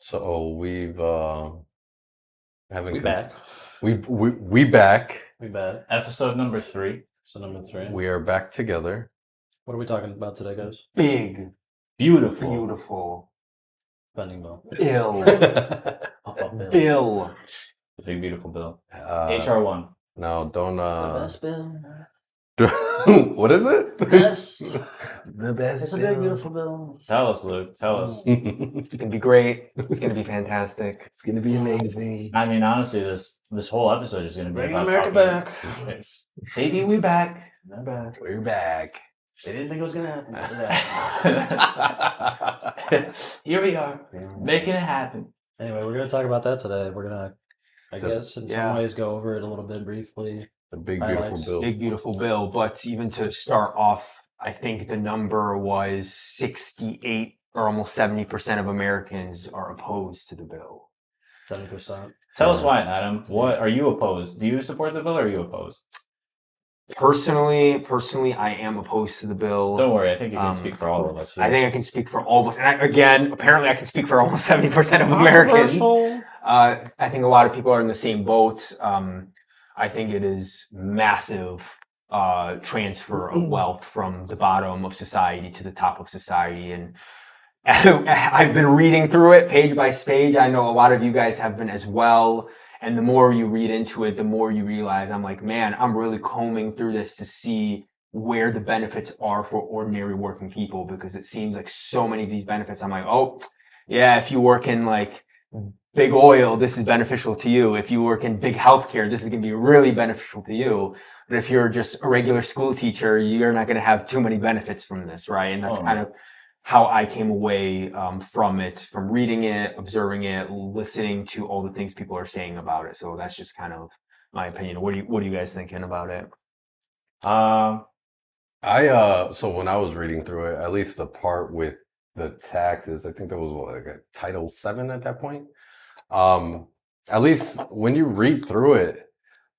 So we've haven't We conf- back. we back. We back. Episode number 3. So number 3. We are back together. What are we talking about today, guys? Big, Beautiful. beautiful, Spending bill. Bill, Bill. Bill. The big beautiful bill. Uh, HR1. No, don't. The best bill. What is it? Best. The best. It's a big beautiful bill. Tell us, Luke. Tell us. It's gonna be great. It's gonna be fantastic. It's gonna be amazing. I mean, honestly, this whole episode is going to be Bring about America talking- back. Baby, we back. We're back. We're back. They didn't think it was going to happen. Here we are, making it happen. Anyway, we're going to talk about that today. We're going to, I guess, in some ways go over it a little bit briefly. The big beautiful Highlights. bill. Big, beautiful Bill. But even to start off, I think the number was 68 or almost 70% of Americans are opposed to the bill. 70%. Tell us why, Adam. What are you opposed? Do you support the bill or are you opposed? Personally, I am opposed to the bill. Don't worry. I think you can speak for all of us. Here. I think I can speak for all of us. And apparently I can speak for almost 70% of Americans. I think a lot of people are in the same boat. I think it is massive transfer of wealth from the bottom of society to the top of society. And I've been reading through it page by page. I know a lot of you guys have been as well. And the more you read into it, the more you realize, I'm like, man, I'm really combing through this to see where the benefits are for ordinary working people, because it seems like so many of these benefits, I'm like, oh, yeah, if you work in like big oil, this is beneficial to you. If you work in big healthcare, this is going to be really beneficial to you. But if you're just a regular school teacher, you're not going to have too many benefits from this, right? And that's kind of how I came away from it, from reading it, observing it, listening to all the things people are saying about it. So that's just kind of my opinion. What are you guys thinking about it? So when I was reading through it, at least the part with the taxes, I think there was like a Title VII at that point. At least when you read through it,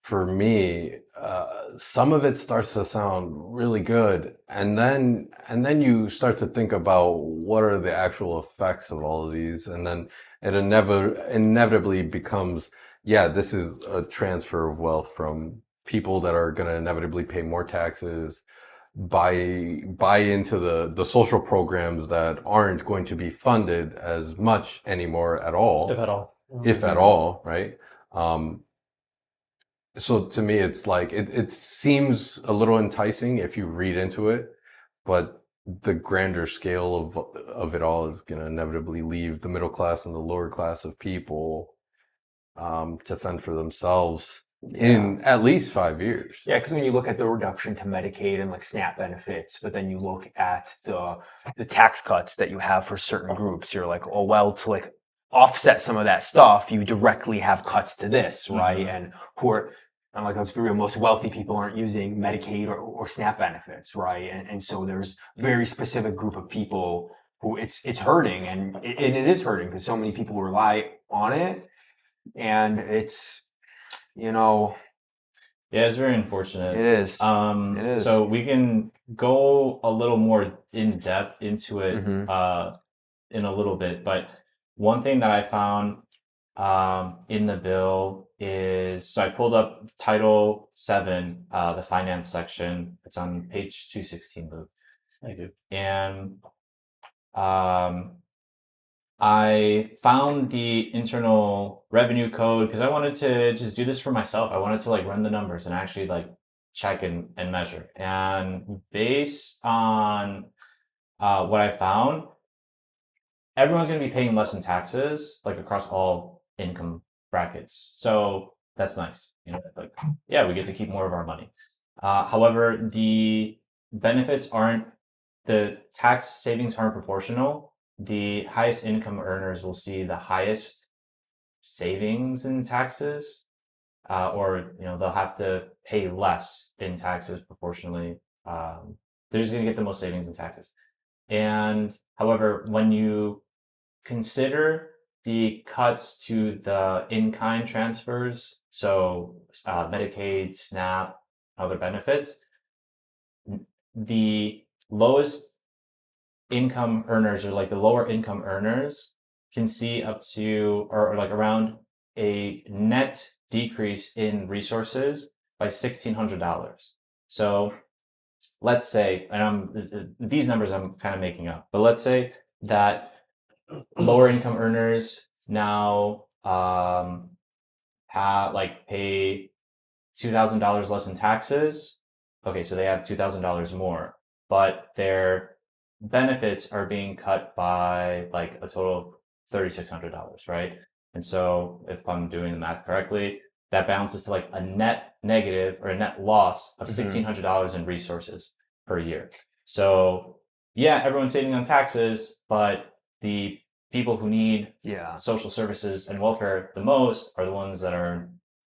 for me, some of it starts to sound really good, and then you start to think about what are the actual effects of all of these, and then it inevitably becomes, yeah, this is a transfer of wealth from people that are going to inevitably pay more taxes, buy into the social programs that aren't going to be funded as much anymore at all, if at all, right? So to me, it's like, it seems a little enticing if you read into it, but the grander scale of it all is going to inevitably leave the middle class and the lower class of people to fend for themselves in at least 5 years. Yeah, because when you look at the reduction to Medicaid and like SNAP benefits, but then you look at the tax cuts that you have for certain groups, you're like, oh, well, to like offset some of that stuff, you directly have cuts to this, right? And I'm like, let's be real, most wealthy people aren't using Medicaid or SNAP benefits, right? And so there's a very specific group of people who it's hurting, and it is hurting because so many people rely on it, and it's, yeah, it's very unfortunate. It is. It is. So we can go a little more in depth into it in a little bit, but one thing that I found in the bill is, so I pulled up Title VII, the finance section. It's on page 216, Luke. Thank you. And I found the Internal Revenue Code because I wanted to just do this for myself. I wanted to like run the numbers and actually like check and measure. And based on what I found, everyone's going to be paying less in taxes, like across all income brackets. So that's nice. Like, yeah, we get to keep more of our money. However, the tax savings aren't proportional. The highest income earners will see the highest savings in taxes, or they'll have to pay less in taxes proportionally. They're just going to get the most savings in taxes. And however, when you consider the cuts to the in-kind transfers, so Medicaid, SNAP, other benefits, the lowest income earners, or like the lower income earners, can see up to or like around a net decrease in resources by $1,600. So let's say, and these numbers I'm kind of making up, but let's say that lower income earners now pay $2,000 less in taxes. Okay, so they have $2,000 more, but their benefits are being cut by like a total of $3,600, right? And so if I'm doing the math correctly, that balances to like a net negative or a net loss of $1,600 in resources per year. So yeah, everyone's saving on taxes, but the people who need social services and welfare the most are the ones that are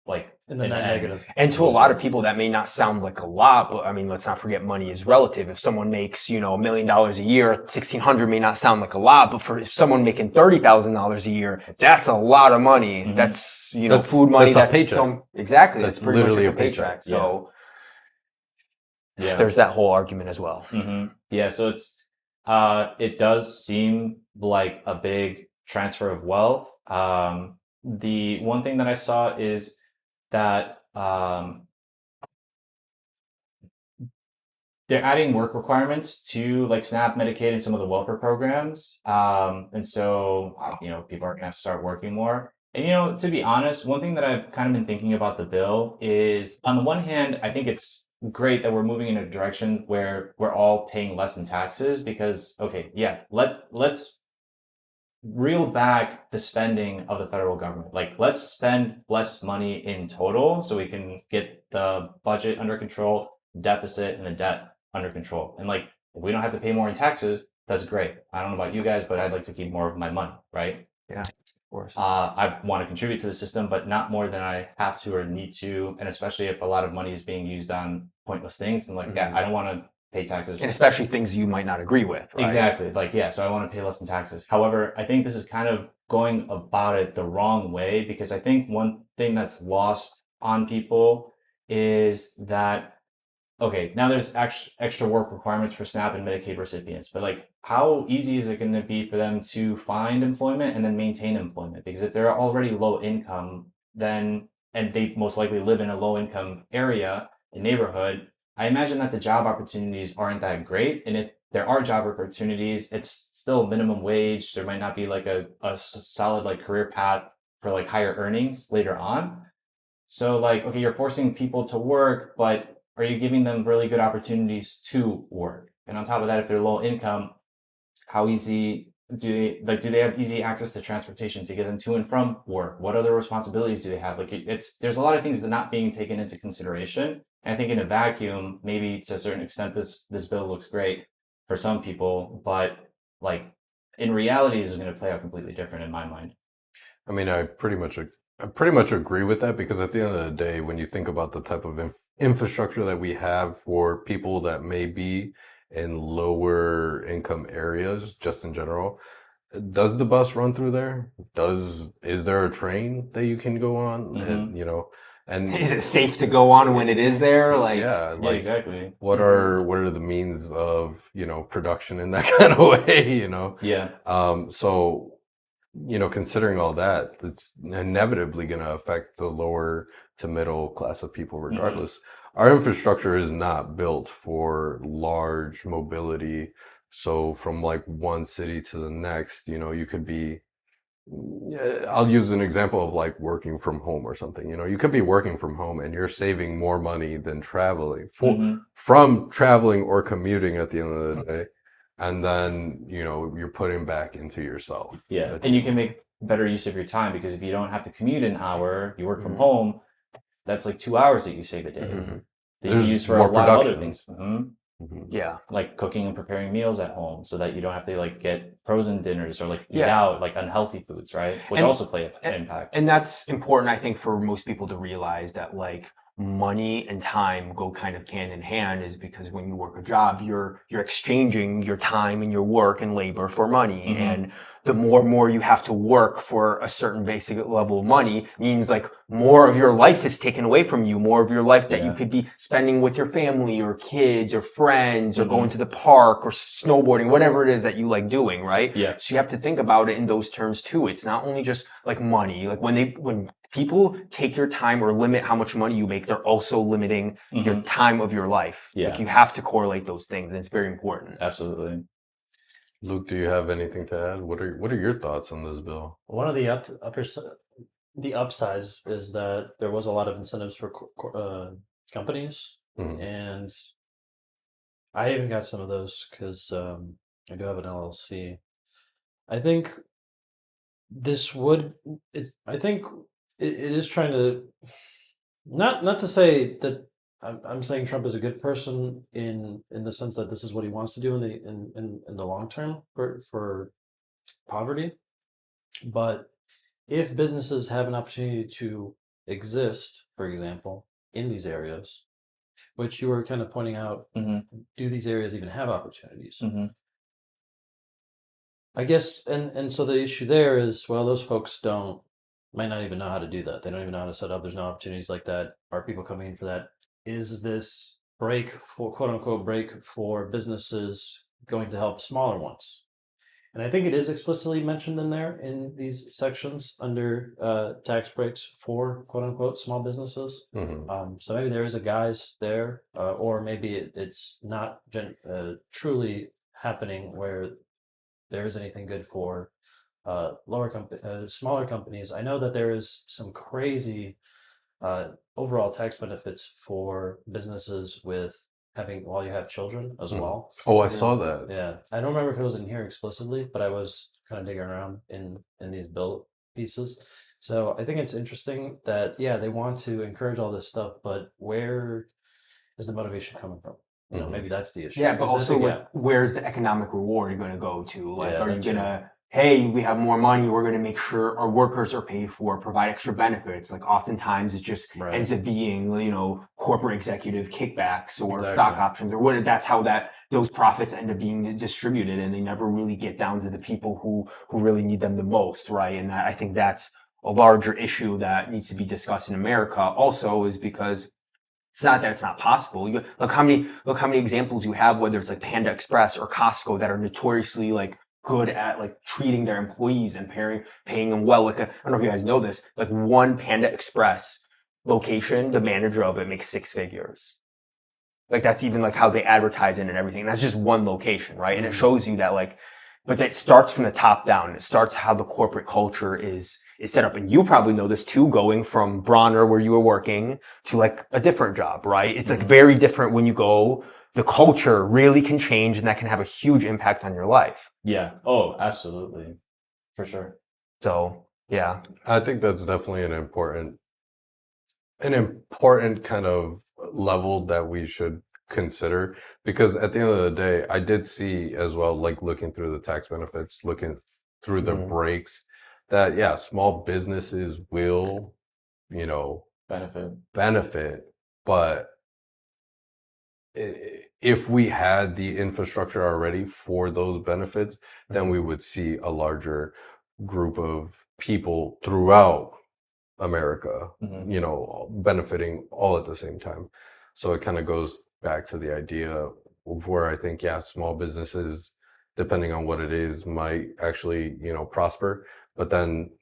like in the net negative. And to a lot of people, that may not sound like a lot, but I mean, let's not forget money is relative. If someone makes, $1 million a year, $1,600 may not sound like a lot, but if someone making $30,000 a year, that's a lot of money. Mhm. That's, That's- food money. that's a paycheck. Exactly. That's That's pretty literally much a like a paycheck. paycheck. So Yeah. there's that whole argument as well. Yeah, so it does seem like a big transfer of wealth. The one thing that I saw is that they're adding work requirements to like SNAP, Medicaid, and some of the welfare programs. And so, people are going to have to start working more. And, to be honest, one thing that I've kind of been thinking about the bill is, on the one hand, I think it's great that we're moving in a direction where we're all paying less in taxes because, okay, yeah, let's reel back the spending of the federal government. Like, let's spend less money in total so we can get the budget under control, deficit, and the debt under control. And like, if we don't have to pay more in taxes, that's great. I don't know about you guys, but I'd like to keep more of my money, right? Yeah, of course. I want to contribute to the system, but not more than I have to or need to. And especially if a lot of money is being used on pointless things, and like, I don't want to pay taxes. And especially things you might not agree with. Right? Exactly. Like, yeah, so I want to pay less in taxes. However, I think this is kind of going about it the wrong way, because I think one thing that's lost on people is that, okay, now there's extra work requirements for SNAP and Medicaid recipients, but like, how easy is it going to be for them to find employment and then maintain employment? Because if they're already low income, and they most likely live in a low income area, a neighborhood, I imagine that the job opportunities aren't that great. And if there are job opportunities, it's still minimum wage. There might not be like a solid like career path for like higher earnings later on. So like, okay, you're forcing people to work, but are you giving them really good opportunities to work? And on top of that, if they're low income, how easy do they have easy access to transportation to get them to and from work? What other responsibilities do they have? Like, there's a lot of things that are not being taken into consideration. And I think in a vacuum, maybe to a certain extent, this bill looks great for some people, but like in reality, this is going to play out completely different in my mind. I mean, I pretty much agree with that, because at the end of the day, when you think about the type of infrastructure that we have for people that may be in lower income areas, just in general, does the bus run through there? Is there a train that you can go on? And is it safe to go on when it is there? Like, yeah, Yeah, exactly. what are the means of production in that kind of way? Yeah. So considering all that, it's inevitably going to affect the lower to middle class of people regardless. Our infrastructure is not built for large mobility. So from like one city to the next, you could be, I'll use an example of like working from home or something. You could be working from home and you're saving more money than traveling from traveling or commuting at the end of the day. And then, you're putting back into yourself. Yeah. And you can make better use of your time, because if you don't have to commute an hour, you work from home, that's like 2 hours that you save a day. That you There's use for a more lot of other production. things. yeah. Like cooking and preparing meals at home, so that you don't have to like get frozen dinners or like eat out like unhealthy foods, right? Which also play an impact. And that's important, I think, for most people to realize that like money and time go kind of hand in hand is because when you work a job, you're exchanging your time and your work and labor for money. Mhm. And the more you have to work for a certain basic level of money means like more of your life is taken away from you, more of your life that you Yeah. could be spending with your family or kids or friends or Mhm. going to the park or snowboarding, whatever it is that you like doing, right? Yeah. So you have to think about it in those terms too. It's not only just like money. Like when people take your time or limit how much money you make, they're also limiting your Mhm. time of your life. Yeah. Like you have to correlate those things, and it's very important. Absolutely. Luke, do you have anything to add? What are your thoughts on this bill? One of the the upsides is that there was a lot of incentives for companies, Mhm. and I even got some of those because I do have an LLC. I think this would. I think it is trying to not to say that I'm saying Trump is a good person in the sense that this is what he wants to do in the long term for poverty, but if businesses have an opportunity to exist, for example, in these areas, which you were kind of pointing out, Mhm. do these areas even have opportunities? Mhm. I guess, and so the issue there is, well, those folks might not even know how to do that. They don't even know how to set up. There's no opportunities like that. Are people coming in for that? Is this break for quote unquote break for businesses going to help smaller ones? And I think it is explicitly mentioned in there in these sections under tax breaks for quote unquote small businesses. Mhm. So maybe there is a guise there, or maybe it's not truly happening where there is anything good for smaller companies. I know that there is some crazy overall tax benefits for businesses with having while you have children as Mhm. well. Oh, I saw that. Yeah, I don't remember if it was in here explicitly, but I was kind of digging around in these bill pieces. So I think it's interesting that they want to encourage all this stuff, but where is the motivation coming from? Mhm. Maybe that's the issue. Yeah, but Because that's also a like, gap. where's the economic reward going to go to? Like, Yeah, are you that too. gonna, hey, we have more money, we're gonna make sure our workers are paid for, provide extra benefits. Like, oftentimes it just Right. ends up being, corporate executive kickbacks or Exactly. stock options or what. That's how those profits end up being distributed, and they never really get down to the people who really need them the most, right? And I think that's a larger issue that needs to be discussed in America. Also, is because it's not that it's not possible. Look how many examples you have, whether it's like Panda Express or Costco, that are notoriously like good at like treating their employees and paying them well. Like I don't know if you guys know this, like one Panda Express location, the manager of it makes 6 figures. Like that's even like how they advertise it and everything. That's just one location, right? And it shows you that but that starts from the top down. It starts how the corporate culture is set up. And you probably know this too, going from Bronner where you were working to like a different job, right? It's like very different when you go. The culture really can change, and that can have a huge impact on your life. Yeah. Oh, absolutely. For sure. So yeah. I think that's definitely an important kind of level that we should consider, because at the end of the day, I did see as well, like looking through the tax benefits, looking through the Mhm. breaks, that small businesses will, Benefit. but if we had the infrastructure already for those benefits, then we would see a larger group of people throughout America, Mhm. benefiting all at the same time. So it kind of goes back to the idea of where I think, small businesses, depending on what it is, might actually, prosper. But then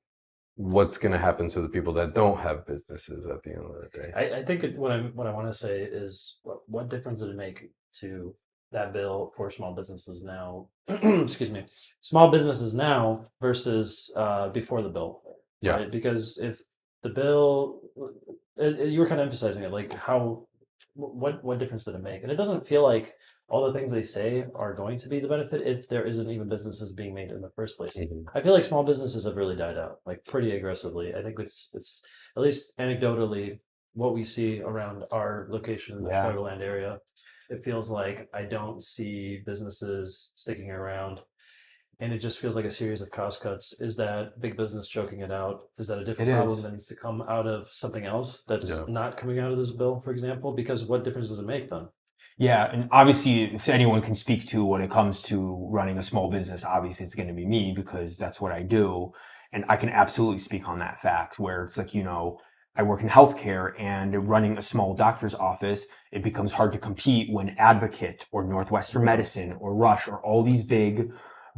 what's going to happen to the people that don't have businesses at the end of the day? I think what I want to say is what difference did it make to that bill for small businesses now? Excuse me, small businesses now versus before the bill. Yeah. Right? Because if the bill, you were kind of emphasizing it, like what difference did it make? And it doesn't feel like all the things they say are going to be the benefit if there isn't even businesses being made in the first place. Mhm. I feel like small businesses have really died out, like pretty aggressively. I think it's at least anecdotally what we see around our location in the Yeah. Chicagoland area. It feels like I don't see businesses sticking around. and it just feels like a series of cost cuts. Is that big business choking it out? Is that a different It problem is. that needs to come out of something else that's Yeah. not coming out of this bill, for example? Because what difference does it make then? Yeah, and obviously, if anyone can speak to when it comes to running a small business, obviously it's going to be me because that's what I do. And I can absolutely speak on that fact where it's like, I work in healthcare and running a small doctor's office, it becomes hard to compete when Advocate or Northwestern Medicine or Rush or all these big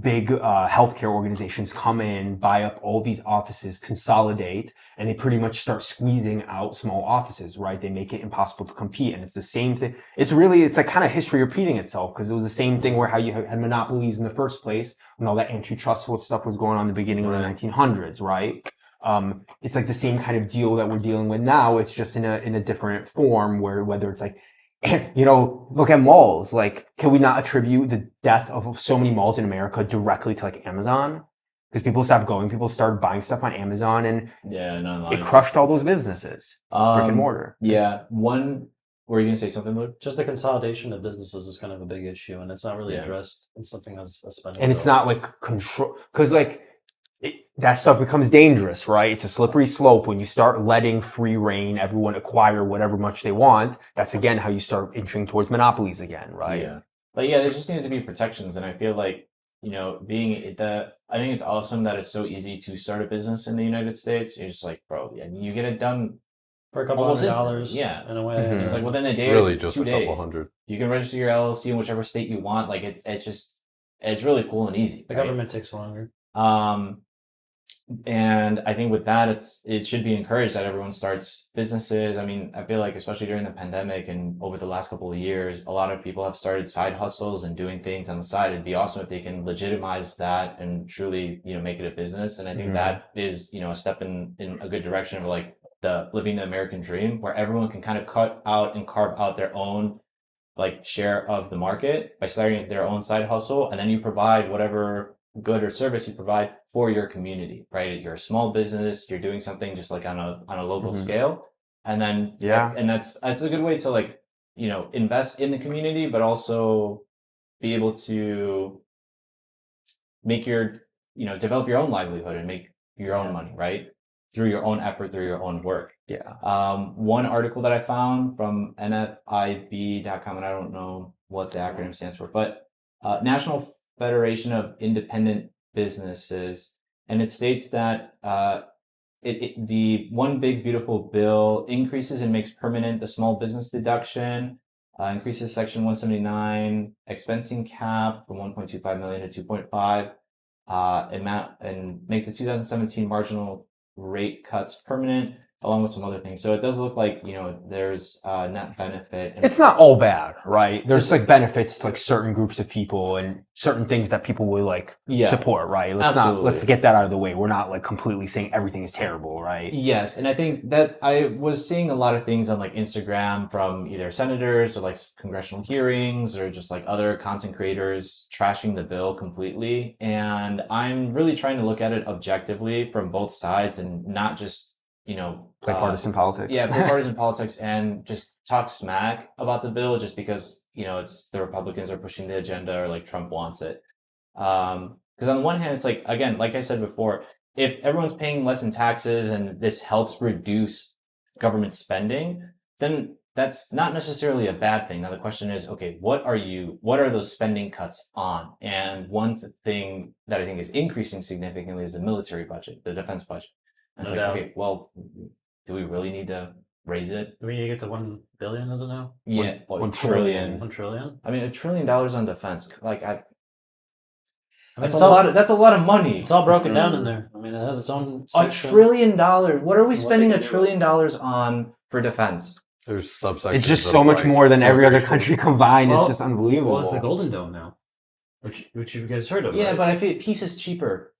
healthcare organizations come in, buy up all these offices, consolidate, and they pretty much start squeezing out small offices, right? They make it impossible to compete. And it's the same thing. It's like kind of history repeating itself because it was the same thing where how you had monopolies in the first place when all that antitrust stuff was going on in the beginning of the 1900s, right? It's like the same kind of deal that we're dealing with now. It's just in a different form where whether it's like, look at malls. Like, can we not attribute the death of so many malls in America directly to like Amazon? Because people stopped going, people started buying stuff on Amazon, and it crushed all those businesses, brick and mortar. Yeah. Were you going to say something, Luke? Just the consolidation of businesses is kind of a big issue, and it's not really Yeah. addressed in something as a spending. And it's bill. not like control, because like that stuff becomes dangerous, right? It's a slippery slope when you start letting free reign, everyone acquire whatever much they want. That's again how you start inching towards monopolies again, right? Yeah. But yeah, there just needs to be protections. And I feel like, I think it's awesome that it's so easy to start a business in the United States. You're just like, bro, you get it done for a couple almost $100, instantly. Yeah. in a way. Mhm. It's like within a It's day, really or just 2 a days. couple hundred. You can register your LLC in whichever state you want. Like it's really cool and easy. The right? government takes longer. And I think with that, it should be encouraged that everyone starts businesses. I mean, I feel like especially during the pandemic and over the last couple of years, a lot of people have started side hustles and doing things on the side. It'd be awesome if they can legitimize that and truly, make it a business. And I think Mhm. that is, a step in a good direction of like the living the American dream, where everyone can kind of cut out and carve out their own like share of the market by starting their own side hustle, and then you provide whatever good or service you provide for your community, right? You're a small business, you're doing something just like on a local Mhm. scale. And then, Yeah. and that's a good way to like, invest in the community, but also be able to make develop your own livelihood and make your own money, right? Through your own effort, through your own work. Yeah. One article that I found from NFIB.com, and I don't know what the acronym stands for, but National Federation of Independent Businesses, and it states that the One Big Beautiful Bill increases and makes permanent the small business deduction, increases Section 179 expensing cap from 1.25 million to 2.5 amount, and makes the 2017 marginal rate cuts permanent, along with some other things. So it does look like, there's net benefit. It's not all bad, right? There's like benefits to like certain groups of people and certain things that people will like support, right? Let's get that out of the way. We're not like completely saying everything is terrible, right? Yes. And I think that I was seeing a lot of things on like Instagram from either senators or like congressional hearings or just like other content creators trashing the bill completely. And I'm really trying to look at it objectively from both sides and not just Play partisan politics. Yeah, play partisan politics and just talk smack about the bill just because, it's the Republicans are pushing the agenda or like Trump wants it. Because on the one hand, it's like, again, like I said before, if everyone's paying less in taxes and this helps reduce government spending, then that's not necessarily a bad thing. Now the question is, okay, what are those spending cuts on? And one thing that I think is increasing significantly is the military budget, the defense budget. And it's No like, doubt. okay, well, do we really need to raise it? Do we get to 1 billion, is it now? Yeah, $1 trillion. 1 trillion? I mean, $1 trillion on defense, like I mean, that's it's a all- lot. That's a lot of money. It's all broken down in there. I mean, it has its own $1 section. trillion. What are we What spending they $1 do. trillion on for defense? There's subsections. It's just of, so much like, more than every other immigration. country combined. Well- It's just unbelievable. Well, it's the Golden Dome now, which you guys heard of. Yeah, right? but I feel peace is cheaper.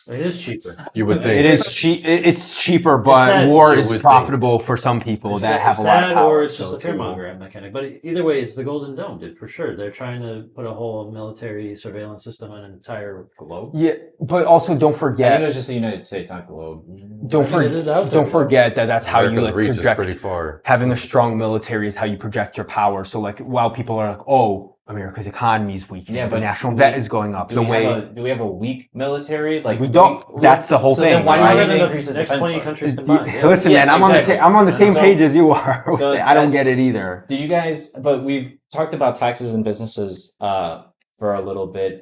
It is cheaper. You would think It is cheap. It's cheaper, but that- war You is would think. profitable for some people It's that have it's a lot of that, power. or it's just so a fear mongering mechanic. But either way, it's the Golden Dome, dude, for sure. They're trying to put a whole military surveillance system on an entire globe. Yeah, but also don't I think forget. it was just the United States, not globe. Don't I mean, it is out there. Don't forget that that's how you America's like reach is project. pretty far. Having a strong military is how you project your power. So like while people are like, oh, America's economy is weakening. Yeah, the but national do debt we- is going up. Do The we way have a weak military? Like we don't. That's the whole so thing. Then why right? do we Stronger than need to the increase the next defense 20 budget? countries combined. Yeah. Listen, Yeah, man, I'm exactly. on the same So- page as you are. so I don't that- get it either. Did you guys? But we've talked about taxes and businesses for a little bit.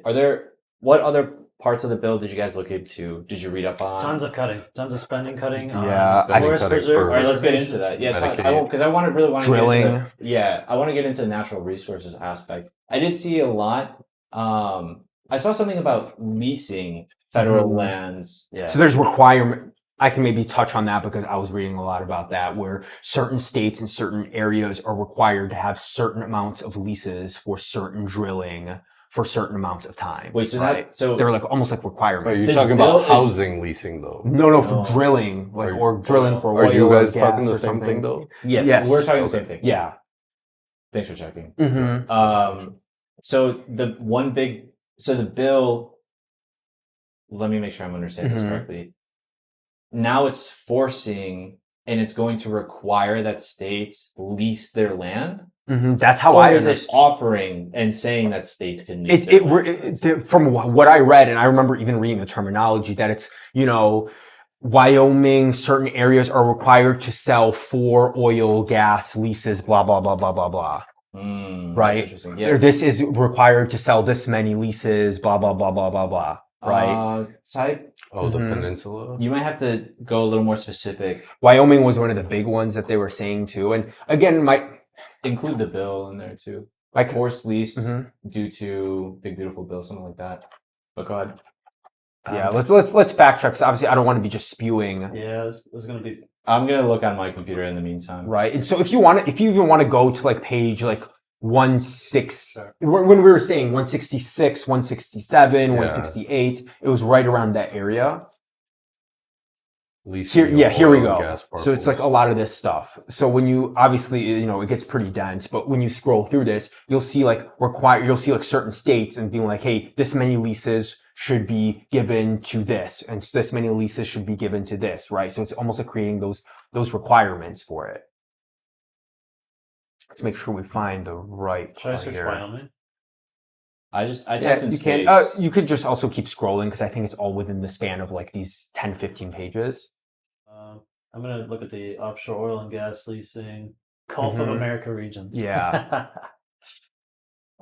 What other parts of the bill did you guys look into? Did you read up on? Tons of cutting, tons of spending cutting. Yeah, Spending forest cutting preserve. for- All right, let's get preservation. into that. Yeah, Medicaid. because I want to really want to get Drilling. into I want to get into the natural resources aspect. I did see a lot. I saw something about leasing federal Mhm. lands. Yeah. So there's requirement. I can maybe touch on that because I was reading a lot about that, where certain states and certain areas are required to have certain amounts of leases for certain drilling for certain amounts of time. Wait, so right? so They're like almost like But requirements. you're This talking bill about is- housing leasing though. No, for No. drilling, like Are- or drilling for Are oil you or guys gas talking the or same something. thing though? yes, Yes. we're talking the Okay. same thing. Yeah. Thanks for checking. Mm-hmm. So the bill, let me make sure I'm understanding this Mhm. correctly. Now it's forcing and it's going to require that states lease their land? Mm-hmm. That's how Or I is it understand. offering and saying that states can lease It, their land? from what I read, and I remember even reading the terminology that it's, Wyoming, certain areas are required to sell 4 oil, gas leases, blah, blah, blah, blah, blah, blah. That's Right. interesting. Or Yeah. this is required to sell this many leases, blah, blah, blah, blah, blah, blah. Right. Oh, the Mhm. peninsula. You might have to go a little more specific. Wyoming was one of the big ones that they were saying too. And again, Include the bill in there too. like, Forced lease Mhm. due to Big Beautiful Bill, something like that. But go ahead. yeah, let's fact check. 'Cause obviously I don't want to be just spewing. Yeah, it's gonna be. I'm gonna look on my computer in the meantime. Right. And so if you even want to go to like page like 16, Sure. when we were saying 166, 167, Yeah. 168, it was right around that area. Leasing Here, of here we oil and go. gas So it's like parcels. a lot of this stuff. So when you obviously, it gets pretty dense, but when you scroll through this, you'll see like certain states and being like, hey, this many leases should be given to this, and this many leases should be given to this, right? So it's almost like creating those requirements for it. Let's make sure we find the right Should I part search here. Wyoming? I Yeah, typed in you states. can. You could just also keep scrolling because I think it's all within the span of like these 10, 15 pages. I'm gonna look at the offshore oil and gas leasing Gulf of Mhm. America regions. Yeah.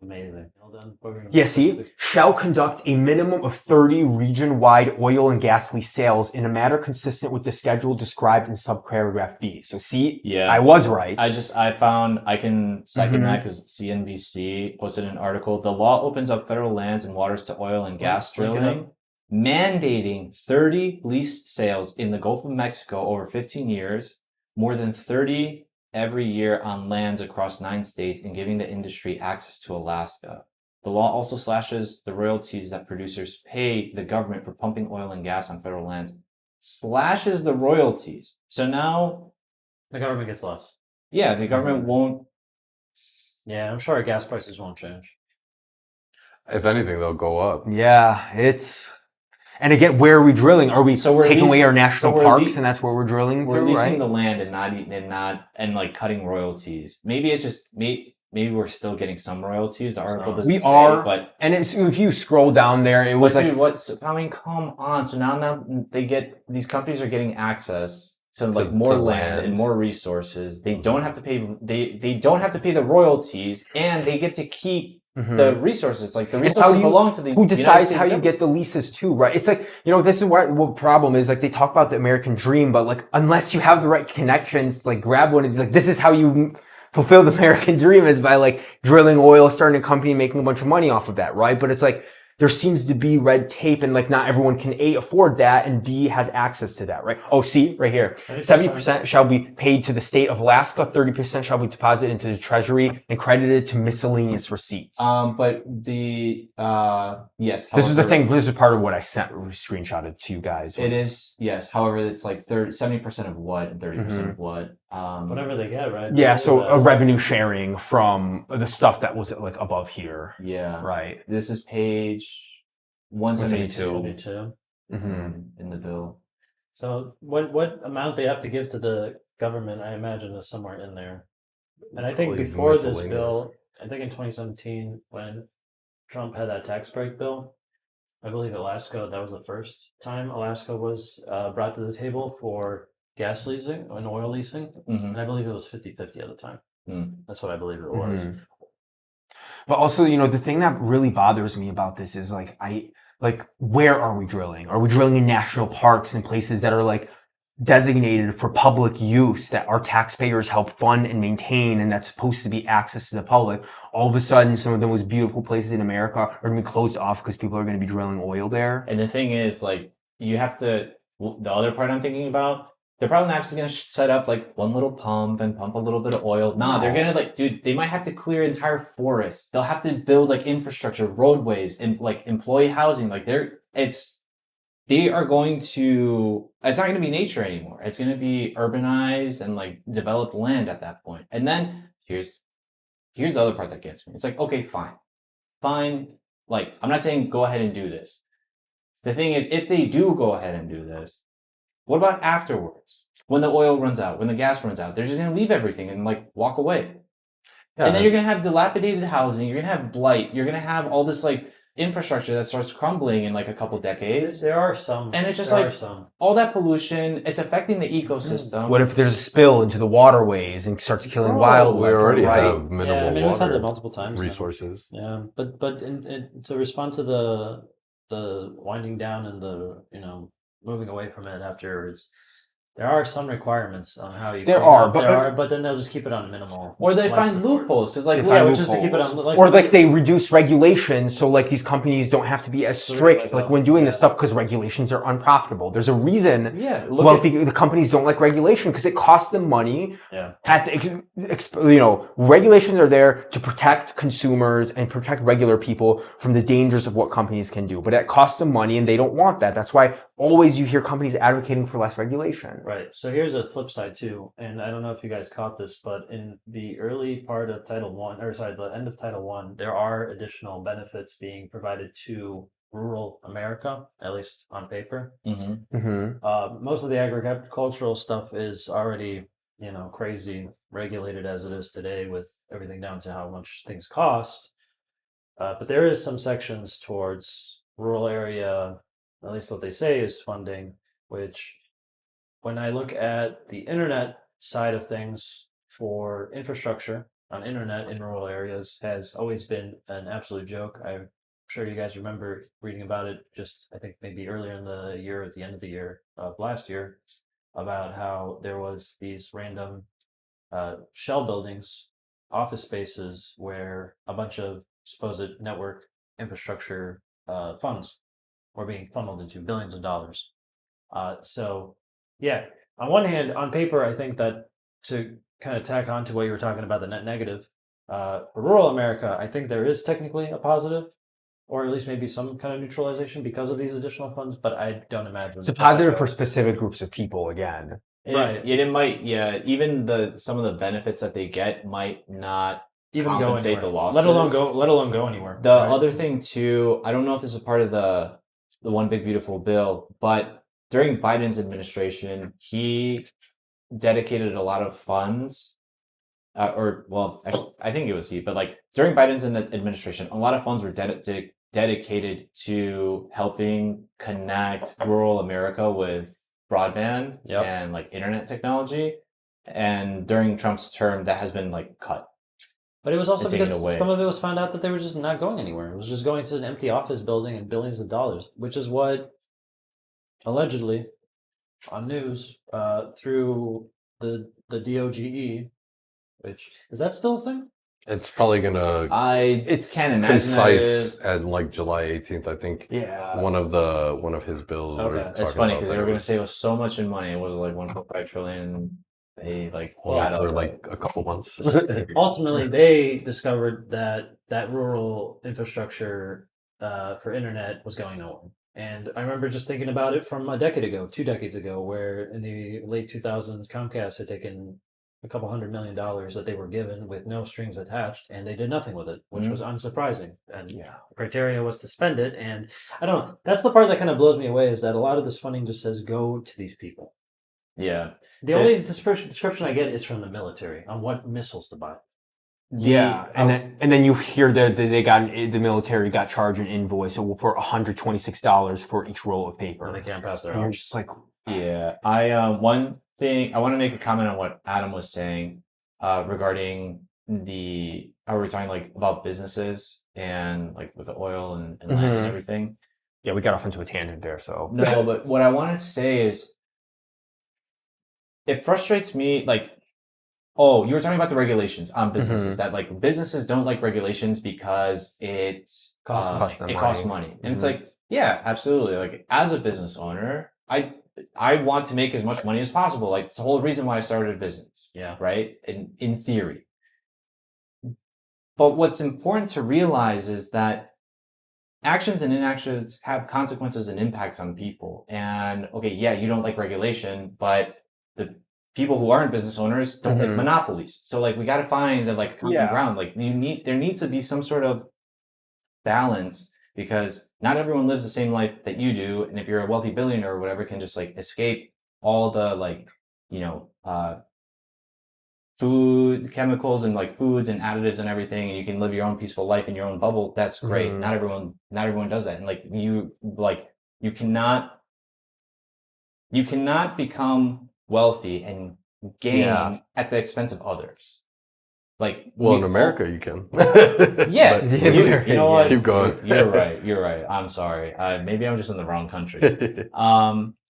Amazing. Well done. Program. Yeah, see, shall conduct a minimum of 30 region-wide oil and gas lease sales in a manner consistent with the schedule described in subparagraph B. So see, Yeah. I was right. I can second Mhm. that because CNBC posted an article. The law opens up federal lands and waters to oil and gas Look it drilling, mandating 30 lease sales in the Gulf of Mexico over 15 years, more than 30 every year on lands across 9 states, and giving the industry access to Alaska. The law also slashes the royalties that producers pay the government for pumping oil and gas on federal lands. Slashes the royalties. So now, The government gets less. yeah, the government won't. Yeah, I'm sure our gas prices won't change. If anything, they'll go up. Yeah, and again, where are we drilling? Are we So we're taking away leasing- our national so we're parks lea- and that's where we're drilling We're through, leasing right? the land and like cutting royalties. Maybe it's just maybe we're still getting some royalties. The article doesn't We say, are, but And if you scroll down there, it was like, dude, come on. So now these companies are getting access to like To- more to land land. and more resources. They don't have to pay they don't have to pay the royalties, and they get to keep Mhm. the resources. Like the how resources you- belong to the who United decides States how you government. get the leases too, right? It's like, this is what problem is, like they talk about the American dream, but like unless you have the right connections, like grab one and be like, this is how you fulfill the American dream, is by like drilling oil, starting a company, making a bunch of money off of that, right? But it's like there seems to be red tape and like not everyone can A, afford that, and B, has access to that, right? Oh, see right here. 70% shall be paid to the state of Alaska, 30% shall be deposited into the treasury and credited to miscellaneous receipts. But the yes, This is the however- thing. This is part of what I screenshotted to you guys. It is, yes. However, it's like 70% of what and 30% of what. Whatever they get, right? Yeah, so They'll a revenue sharing from the stuff that was like above here, Yeah. right? This is page 172 72. in the bill. So what amount they have to give to the government, I imagine, is somewhere in there. And I think Probably before this miscellaneous. bill, I think in 2017 when Trump had that tax break bill, I believe Alaska, that was the first time Alaska was brought to the table for gas leasing and oil leasing. Mhm. And I believe it was 50-50 at the time. Mm. That's what I believe it was. Mhm. But also, the thing that really bothers me about this is where are we drilling? Are we drilling in national parks and places that are like designated for public use that our taxpayers help fund and maintain and that's supposed to be access to the public? All of a sudden, some of the most beautiful places in America are going to be closed off because people are going to be drilling oil there. And the thing is, like, you have to. The other part I'm thinking about, they're probably not just gonna set up like one little pump and pump a little bit of oil. Nah, they're gonna dude. They might have to clear entire forests. They'll have to build like infrastructure, roadways, and like employee housing. Like they are going to. It's not going to be nature anymore. It's going to be urbanized and like developed land at that point. And then here's the other part that gets me. It's like, okay, fine. Like, I'm not saying go ahead and do this. The thing is, if they do go ahead and do this, what about afterwards? When the oil runs out, when the gas runs out, they're just going to leave everything and like walk away. Yeah. And then you're going to have dilapidated housing. You're going to have blight. You're going to have all this like infrastructure that starts crumbling in like a couple decades. There are some. And it's just there like are some. all that pollution. It's affecting the ecosystem. What if there's a spill into the waterways and starts killing Bro, wildlife? We already right? have minimal Yeah, I mean, we've had water that multiple times. now. resources. Yeah, but to respond to the winding down and the moving away from it afterwards, there are some requirements on how you. There clean are, up. but- but then they'll just keep it on minimal. Or they life find support. loopholes because like They yeah, find just to keep it on loopholes. Or like they reduce regulations so like these companies don't have to be as strict like when doing this stuff because regulations are unprofitable. There's a reason yeah. the companies don't like regulation because it costs them money. Yeah. Regulations are there to protect consumers and protect regular people from the dangers of what companies can do. But it costs them money and they don't want that. That's why always you hear companies advocating for less regulation. Right. So here's a flip side too, and I don't know if you guys caught this, but in the early part of the end of Title I, there are additional benefits being provided to rural America, at least on paper. Mm-hmm. Mm-hmm. Most of the agricultural stuff is already, crazy regulated as it is today, with everything down to how much things cost. But there is some sections towards rural area, at least what they say is funding, which when I look at the internet side of things for infrastructure on internet in rural areas has always been an absolute joke. I'm sure you guys remember reading about it just, I think maybe earlier in the year, at the end of the year of last year, about how there was these random shell buildings, office spaces where a bunch of supposed network infrastructure funds were being funneled into billions of dollars. So, yeah, on one hand, on paper, I think that to kind of tack on to what you were talking about, the net negative, for rural America, I think there is technically a positive, or at least maybe some kind of neutralization because of these additional funds, but I don't imagine. It's a positive for specific groups of people again. Right. It might, even some of the benefits that they get might not even go compensate anywhere. the losses. Let alone go anywhere. The right? other thing too, I don't know if this is part of the one big beautiful bill, but during Biden's administration, he dedicated a lot of funds, actually, I think it was he, but like during Biden's administration, a lot of funds were dedicated to helping connect rural America with broadband and like internet technology. And during Trump's term, that has been like cut. But it was also because away. some of it was found out that they were just not going anywhere. It was just going to an empty office building and billions of dollars, which is what allegedly on news through the DOGE, which is that still a thing? It's probably gonna Can't imagine that it concise is. at like July 18th. I think Yeah. one of his bills. Okay. were It's talking funny about because they that. were going to save us so much in money. It was like 1.5 trillion. They like for like a couple months. Ultimately, they discovered that rural infrastructure for internet was going nowhere. And I remember just thinking about it from a decade ago, 2 decades ago, where in the late 2000s, Comcast had taken a couple $100 million that they were given with no strings attached, and they did nothing with it, which was unsurprising. And the criteria was to spend it. And I don't know, that's the part that kind of blows me away, is that a lot of this funding just says go to these people. Yeah. The only description I get is from the military on what missiles to buy. Yeah, and then you hear that the military got charged an invoice for $126 for each roll of paper. And they can't pass their And you're own. just like, Yeah, one thing I want to make a comment on what Adam was saying regarding how we were talking like about businesses and like with the oil and land and Mhm. everything. yeah, we got off into a tangent there. So No, but what I wanted to say is it frustrates me like, oh, you were talking about the regulations on businesses that like businesses don't like regulations because it Costs them costs money. money. And it's Mhm. like, yeah, absolutely. Like as a business owner, I want to make as much money as possible. Like it's the whole reason why I started a business. Yeah. Right? In theory. But what's important to realize is that actions and inactions have consequences and impacts on people. And okay, yeah, you don't like regulation, but the people who aren't business owners don't like Mhm. monopolies. So like we got to find like a common Yeah. ground. Like there needs to be some sort of balance because not everyone lives the same life that you do. And if you're a wealthy billionaire or whatever, can just like escape all the like, food, chemicals and like foods and additives and everything, and you can live your own peaceful life in your own bubble. That's great. Mhm. Not everyone does that. And you cannot become wealthy and gain Yeah. at the expense of others. Like, Well, in we America, you can. Yeah, But- you know what? Keep going. You're right. You're right. I'm sorry. Maybe I'm just in the wrong country.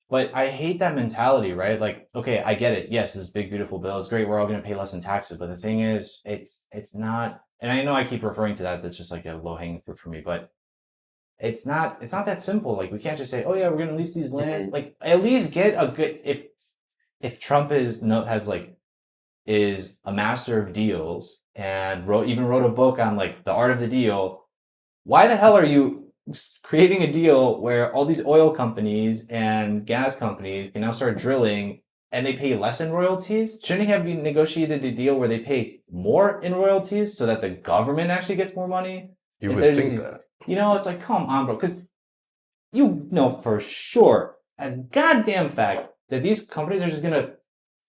But I hate that mentality, right? Like, okay, I get it. Yes, this big, beautiful bill. It's great. We're all going to pay less in taxes. But the thing is, it's not, and I know I keep referring to that. That's just like a low hanging fruit for me, but it's not that simple. Like, we can't just say, oh yeah, we're going to lease these lands. Like, at least get a good, if Trump is a master of deals and wrote a book on like the art of the deal, why the hell are you creating a deal where all these oil companies and gas companies can now start drilling and they pay less in royalties? Shouldn't he have negotiated a deal where they pay more in royalties so that the government actually gets more money? You Instead would of think just that. It's like, come on, bro. Because you know for sure, a goddamn fact, that these companies are just going to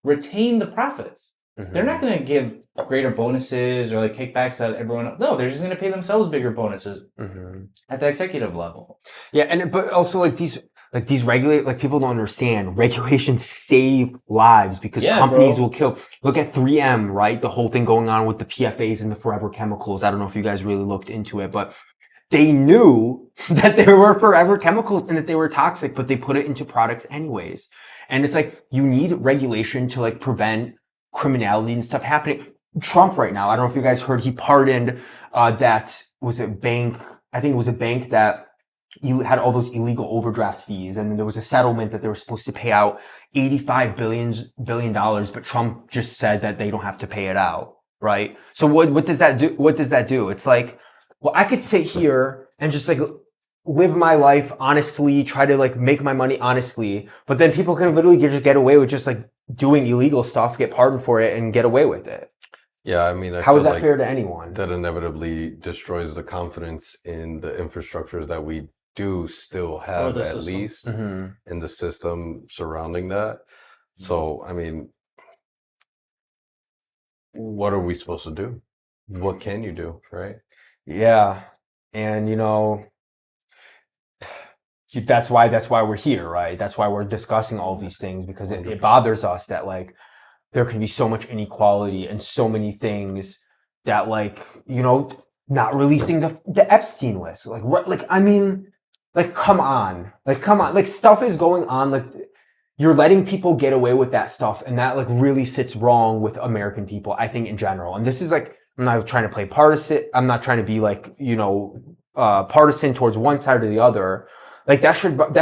retain the profits. They're not going to give greater bonuses or like kickbacks to everyone else. No, they're just going to pay themselves bigger bonuses at the executive level. Yeah, but also like these people don't understand regulations save lives because Yeah, companies bro. will kill. Look at 3M, right? The whole thing going on with the PFAs and the forever chemicals. I don't know if you guys really looked into it, but they knew that there were forever chemicals and that they were toxic, but they put it into products anyways. And it's like, you need regulation to like prevent criminality and stuff happening. Trump right now, I don't know if you guys heard, he pardoned that was a bank. I think it was a bank that had all those illegal overdraft fees, and then there was a settlement that they were supposed to pay out $85 billion, but Trump just said that they don't have to pay it out, right? So what does that do? What does that do? It's like, well, I could sit here and just like live my life honestly, try to like make my money honestly, but then people can literally just get away with just like doing illegal stuff, get pardoned for it, and get away with it. Yeah, I mean, I How is feel that like fair to anyone? that inevitably destroys the confidence in the infrastructures that we do still have, the at system. least Mm-hmm. in the system surrounding that. So, I mean, what are we supposed to do? What can you do, right? Yeah, and that's why we're here, right? That's why we're discussing all these things, because it bothers us that like there can be so much inequality and so many things that like not releasing the Epstein list, like what, like I mean, like come on, like stuff is going on, like you're letting people get away with that stuff, and that like really sits wrong with American people, I think, in general. And this is like, I'm not trying to play partisan. I'm not trying to be like partisan towards one side or the other. Like that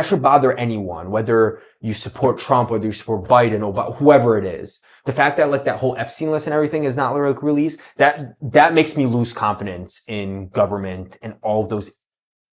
should bother anyone, whether you support Trump, whether you support Biden, or whoever it is. The fact that like that whole Epstein list and everything is not like released, that makes me lose confidence in government and all of those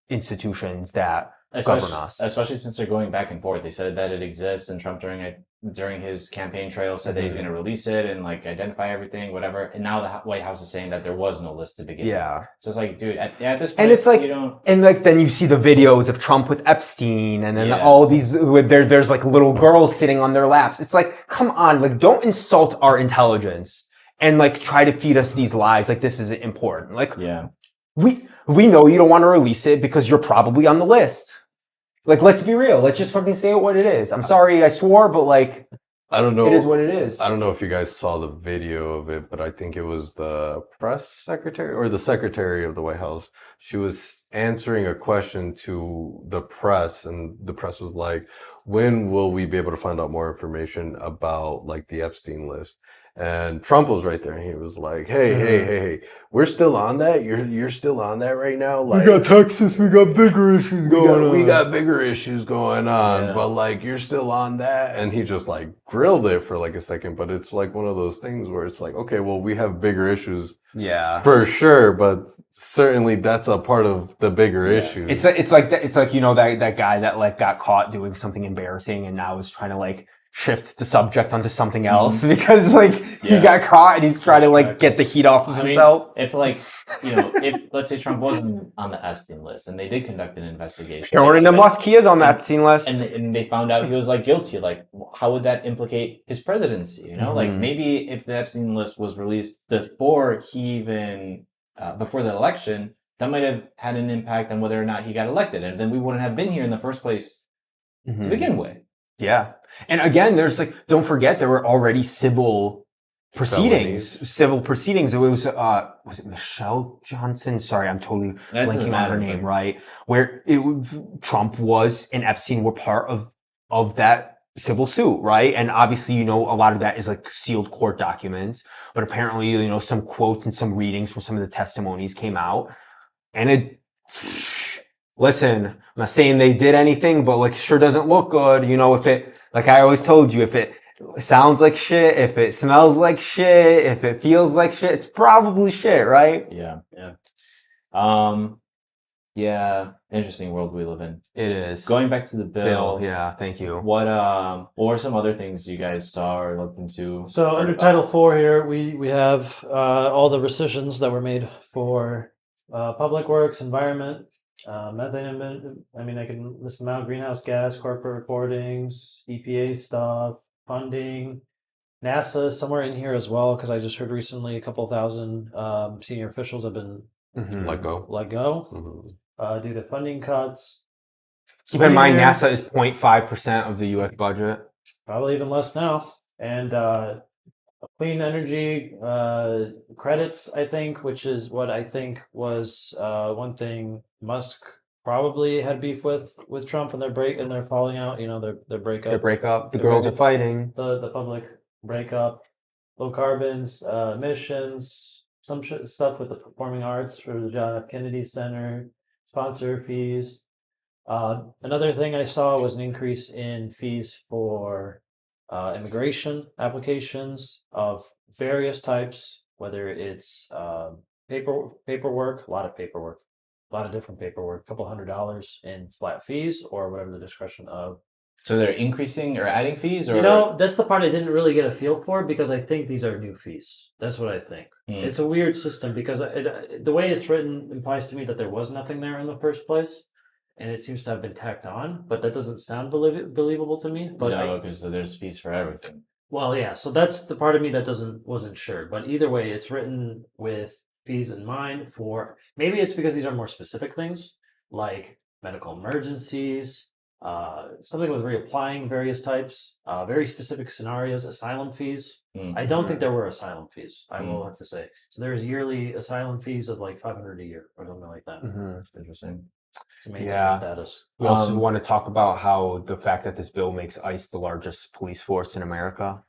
institutions that govern us. Especially since they're going back and forth. They said that it exists, and Trump during his campaign trail said that he's going to release it and like identify everything, whatever. And now the White House is saying that there was no list to begin with. Yeah. So it's like, dude, at this point, And it's like, you don't. and like then you see the videos of Trump with Epstein, and then Yeah. all these there's like little girls sitting on their laps. It's like, come on, like don't insult our intelligence and like try to feed us these lies like this isn't important. Like Yeah. we know you don't want to release it because you're probably on the list. Like, let's be real. Let's just fucking say it what it is. I'm sorry I swore, but like, I don't know. it is what it is. I don't know if you guys saw the video of it, but I think it was the press secretary or the secretary of the White House. She was answering a question to the press, and the press was like, when will we be able to find out more information about like the Epstein list? And Trump was right there, and he was like, hey, we're still on that. You're still on that right now. Like, we got Texas, we got bigger issues going on. we got bigger issues going on, Yeah. but like you're still on that. And he just like grilled it for like a second. But it's like one of those things where it's like, okay, well, we have bigger issues Yeah. for sure, but certainly that's a part of the bigger Yeah. issue. It's like, you know, that guy that like got caught doing something embarrassing and now is trying to like shift the subject onto something else because like he Yeah. got caught and he's trying to like get the heat off of I mean, himself. if like, if let's say Trump wasn't on the Epstein list and they did conduct an investigation, According to and- Musk, he is on the Epstein list. and they found out he was like guilty, like how would that implicate his presidency? You know, like Mhm. maybe if the Epstein list was released before he even before the election, that might have had an impact on whether or not he got elected, and then we wouldn't have been here in the first place to Mhm. begin with. Yeah. And again, there's like, don't forget, there were already civil proceedings. Felonies. Civil proceedings. It was it Michelle Johnson? Sorry, I'm totally That doesn't blanking on matter, her name, but- right? Where Trump was and Epstein were part of that civil suit, right? And obviously, you know, a lot of that is like sealed court documents, but apparently, you know, some quotes and some readings from some of the testimonies came out. And listen, I'm not saying they did anything, but like, sure doesn't look good. You know, if it, like I always told you, if it sounds like shit, if it smells like shit, if it feels like shit, it's probably shit, right? Yeah. Yeah. Interesting world we live in. It is. Going back to the bill, Yeah, thank you. what were some other things you guys saw or looked into? So Heard under about? Title IV here, we have all the rescissions that were made for public works, environment, methane. I mean, I can list them out: greenhouse gas, corporate reportings, EPA stuff, funding. NASA is somewhere in here as well, because I just heard recently a couple thousand senior officials have been Mhm. let go. let go Mhm. due to funding cuts. Keep in mind, Here- NASA is 0.5% of the U.S. budget. probably even less now. And clean energy credits, I think, which is what I think was one thing Musk probably had beef with Trump and their falling out. You know, their breakup, Their breakup. The Their girls are breakup. fighting. the public breakup, low carbons, emissions, some stuff with the performing arts for the John F. Kennedy Center, sponsor fees. Another thing I saw was an increase in fees for immigration applications of various types, whether it's paperwork, a lot of paperwork, a lot of different paperwork, a couple $100 in flat fees, or whatever the discretion of. So they're increasing or adding fees, or You know, that's the part I didn't really get a feel for, because I think these are new fees. That's what I think. Hmm. It's a weird system because the way it's written implies to me that there was nothing there in the first place, and it seems to have been tacked on. But that doesn't sound believable to me. But no, because there's fees for everything. well, yeah. So that's the part of me that wasn't sure. But either way, it's written with fees in mind. For maybe it's because these are more specific things like medical emergencies. Something with reapplying various types, very specific scenarios, asylum fees. Hmm. I don't think there were asylum fees. I will have to say. So there's yearly asylum fees of like $500 a year or something like that Mhm. Interesting. to maintain Yeah. status. We also Um, want to talk about how the fact that this bill makes ICE the largest police force in America.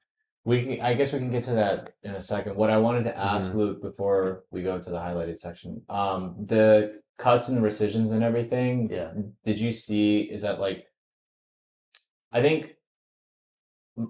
I guess we can get to that in a second. What I wanted to ask Mhm. Luke before we go to the highlighted section, the cuts and rescissions and everything. Yeah. Did you see? Is that like? I think.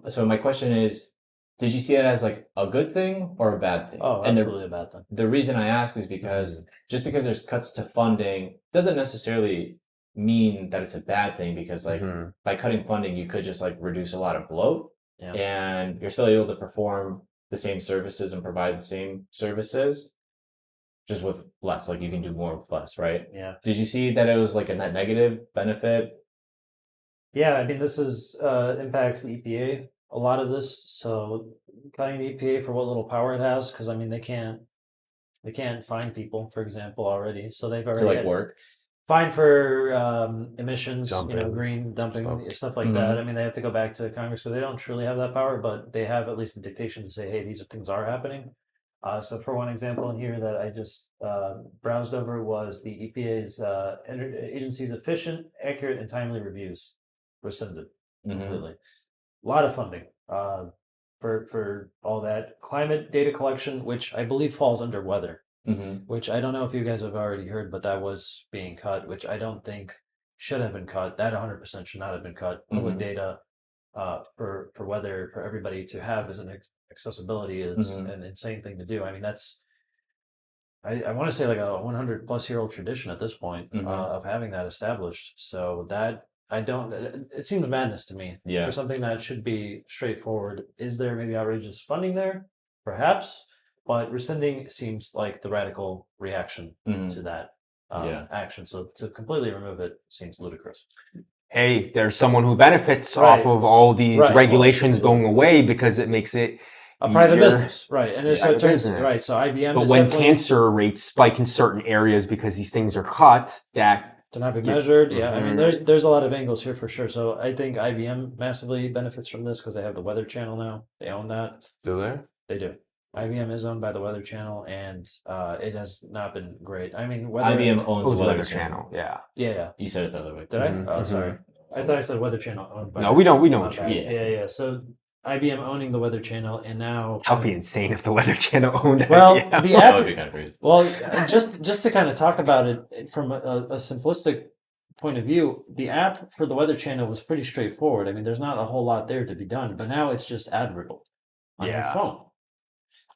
So my question is, did you see it as like a good thing or a bad thing? Oh, and absolutely a bad thing. the reason I ask is because just because there's cuts to funding doesn't necessarily mean that it's a bad thing, because like Mhm. by cutting funding you could just like reduce a lot of bloat, Yeah. and you're still able to perform the same services and provide the same services just with less. Like you can do more with less, right? Yeah. Did you see that it was like a net negative benefit? Yeah. I mean, this is impacts the EPA a lot of this. So cutting the EPA for what little power it has, because I mean they can't fine people, for example, already. So they've already To like had- work. fine for emissions, Dumping. green dumping, Stuff. stuff like that. I mean, they have to go back to Congress because they don't truly have that power, but they have at least a dictation to say, hey, these things are happening. So for one example in here that I just browsed over was the EPA's agency's efficient, accurate, and timely reviews rescinded completely. A lot of funding for all that climate data collection, which I believe falls under weather. Which I don't know if you guys have already heard, but that was being cut, which I don't think should have been cut. That 100% should not have been cut. Public data for weather for everybody to have as an accessibility is an insane thing to do. I mean, that's I want to say like a 100 plus year old tradition at this point of having that established. So that it seems madness to me. Yeah. For something that should be straightforward. Is there maybe outrageous funding there? Perhaps. But rescinding seems like the radical reaction to that action. So to completely remove it seems ludicrous. Hey, there's someone who benefits Right. off of all these Right. regulations going away because it makes it A private easier. business, right? And so Private it turns business. right. So IBM, But is when definitely- cancer rates spike in certain areas because these things are cut, that to not be Yeah. measured. Yeah, I mean, Mhm. there's a lot of angles here for sure. So I think IBM massively benefits from this because they have the Weather Channel now. They own that. Still there? They do. IBM is owned by the Weather Channel, and it has not been great. I mean, whether IBM owns the owns the Weather Weather Channel. Channel. Yeah. yeah. You said it the other way. Did I? Mhm, Oh, mhm. sorry. I thought I said Weather Channel owned by. No, we know My what you bad. mean. Yeah. So IBM owning the Weather Channel, and now That would be insane if the Weather Channel owned it. well, Yeah. the That app. would be kind of crazy. Well, just to kind of talk about it from a simplistic point of view, the app for the Weather Channel was pretty straightforward. I mean, there's not a whole lot there to be done, but now it's just ad riddled on your Yeah. phone.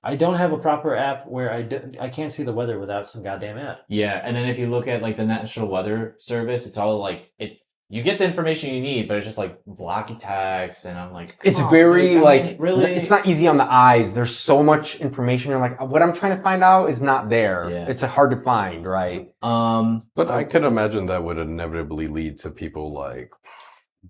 I don't have a proper app where I can't see the weather without some goddamn app. Yeah, and then if you look at like the National Weather Service, it's all like it. You get the information you need, but it's just like blocky text, and I'm like, It's "Come on, very dude, I like mean, really. It's not easy on the eyes. There's so much information. You're like, what I'm trying to find out is not there. Yeah. It's hard to find, right? But I could imagine that would inevitably lead to people like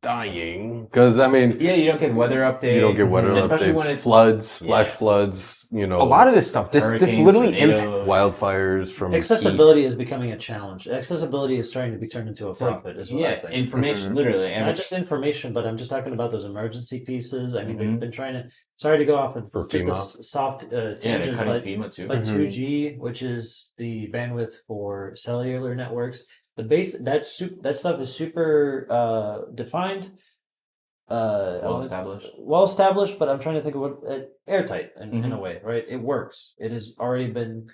dying because I mean, Yeah, you don't get weather updates. you don't get weather especially updates, when it's floods, flash Yeah. floods. You know, A lot of this stuff. This hurricanes, literally tornadoes. wildfires from Accessibility is becoming a challenge. Accessibility is starting to be turned into a profit, is what I Yeah, think. information literally, and Not just information, but I'm just talking about those emergency pieces. I mean, Mhm. they've been trying to. Sorry to go off and For just a FEMA. soft yeah, they're tangent, cutting but FEMA too. But Mhm. 2G, which is the bandwidth for cellular networks, that stuff is super defined, Well established. well established. But I'm trying to think of what airtight in a Mhm. way, right? It works. It has already been.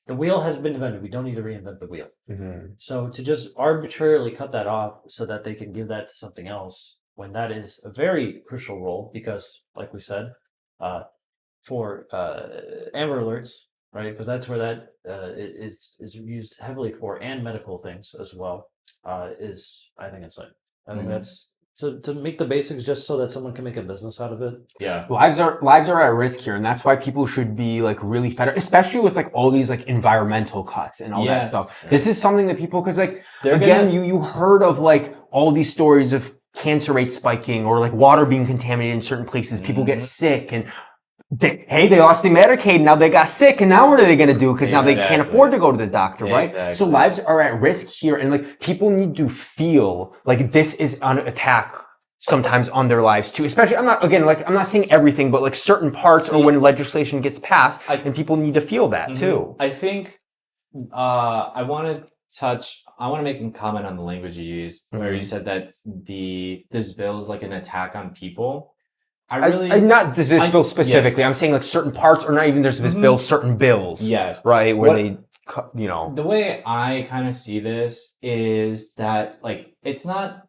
The wheel has been invented. We don't need to reinvent the wheel. Mhm. So to just arbitrarily cut that off so that they can give that to something else when that is a very crucial role because, like we said, for Amber Alerts, right? Because that's where that is used heavily for, and medical things as well. Is I think insane. I think Mhm. that's to make the basics just so that someone can make a business out of it. Yeah, Lives are at risk here, and that's why people should be like really fed up, especially with like all these like environmental cuts and all Yeah. that stuff. This is something that people, because like They're again, gonna- you heard of like all these stories of cancer rates spiking or like water being contaminated in certain places. People get Mhm. sick, and they lost their Medicaid, now they got sick, and now what are they going to do? Because now they can't Exactly. afford to go to the doctor, right? Exactly. So lives are at risk here, and like people need to feel like this is an attack sometimes on their lives too. Especially, I'm not saying everything, but like certain parts or See- when legislation gets passed, I- and people need to feel that too. I think I want to make a comment on the language you used, where you said that this bill is like an attack on people. Not this I- bill specifically. yes. I'm saying like certain parts, or not even this Mhm. bill, certain bills, Yes. right? Where What- they, you know, The way I kind of see this is that, like, it's not,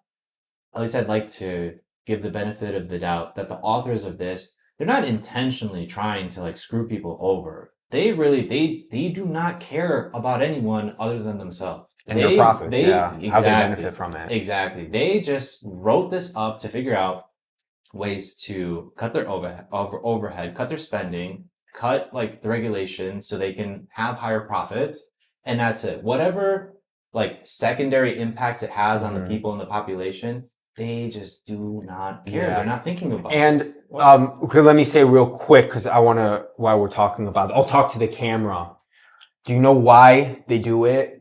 at least I'd like to give the benefit of the doubt that the authors of this, they're not intentionally trying to like screw people over. They do not care about anyone other than themselves. and their profits, yeah, how they exactly. benefit from it. Exactly. They just wrote this up to figure out ways to cut their overhead, cut their spending, cut like the regulations so they can have higher profits, and that's it. Whatever like secondary impacts it has on the Mhm. people in the population, they just do not care. Yeah. They're not thinking about it. And okay, let me say real quick because I want to. While we're talking about, I'll talk to the camera. Do you know why they do it?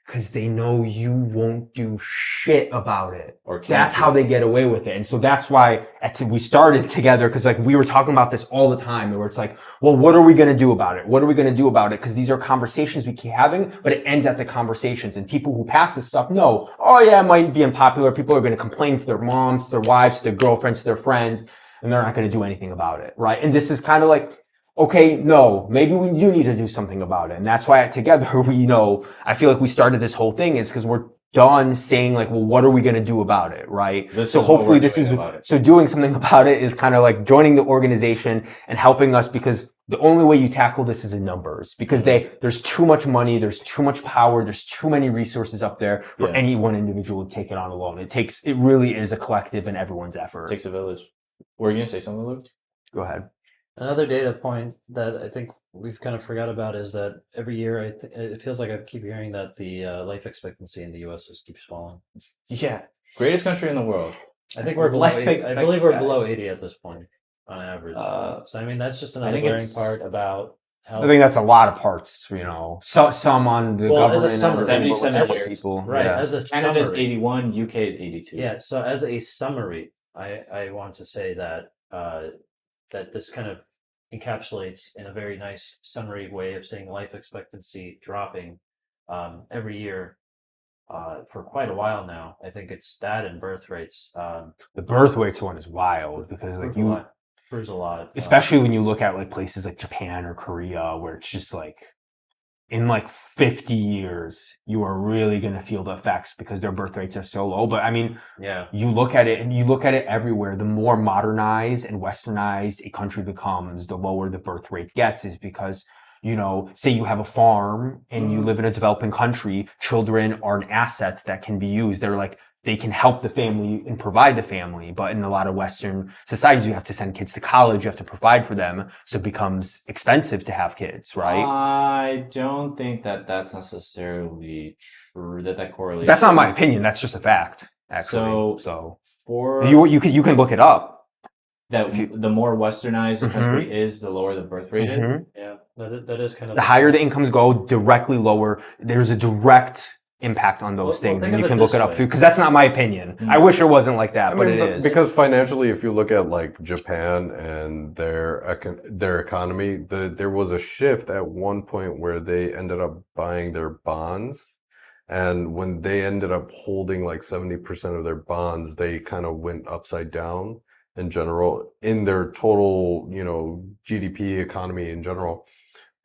Because they know you won't do shit about it. Or can't That's do how it. they get away with it. And so that's why we started together because like we were talking about this all the time where it's like, well, what are we going to do about it? What are we going to do about it? Because these are conversations we keep having, but it ends at the conversations. And people who pass this stuff know, oh yeah, it might be unpopular. People are going to complain to their moms, to their wives, to their girlfriends, to their friends, and they're not going to do anything about it. Right. And this is kind of like, okay, no, maybe we do need to do something about it. And that's why together I feel like we started this whole thing is because we're done saying like, well, what are we going to do about it? Right. This So is what hopefully we're this doing is, about it. so doing something about it is kind of like joining the organization and helping us because the only way you tackle this is in numbers because there's too much money, there's too much power, there's too many resources up there for Yeah. any one individual to take it on alone. It really is a collective and everyone's effort. It takes a village. Were you gonna say something, Luke? Go ahead. Another data point that I think we've kind of forgot about is that every year it feels like I keep hearing that the life expectancy in the U.S. keeps falling. Yeah. Greatest country in the world. I think we're below Life 80. I believe we're below expectancy. 80 at this point on average. Uh, So I mean that's just I another think glaring it's- part about health. I think that's a lot of parts, So some on the Well, as a government, summary, and 77 other years. people. right Yeah. as a Canada's summary. 81, UK is 82. Yeah, so as a summary, I want to say that that this kind of encapsulates in a very nice summary way of saying life expectancy dropping every year for quite a while now. I think it's that and birth rates. The birth rates one is wild because like proves a lot. especially when you look at like places like Japan or Korea where it's just like in like 50 years you are really going to feel the effects because their birth rates are so low. But I mean, yeah, you look at it and you look at it everywhere. The more modernized and westernized a country becomes, the lower the birth rate gets is because, say you have a farm and you live in a developing country, children are an asset that can be used. They can help the family and provide the family. But in a lot of Western societies, you have to send kids to college. You have to provide for them. So it becomes expensive to have kids, right? I don't think that that's necessarily true. That correlates. That's not my opinion. That's just a fact, actually. So for You can look it up. that the more westernized the Mhm. country is, the lower the birth rate is. Mhm. yeah, that is kind of The higher the incomes go, directly lower. There's a direct impact on those Well, things, think and you of it can look this it up way. too. Because that's not my opinion. I wish it wasn't like that, but it is. Because financially, if you look at like Japan and their economy, there was a shift at one point where they ended up buying their bonds, and when they ended up holding like 70% of their bonds, they kind of went upside down in general in their total, GDP economy in general.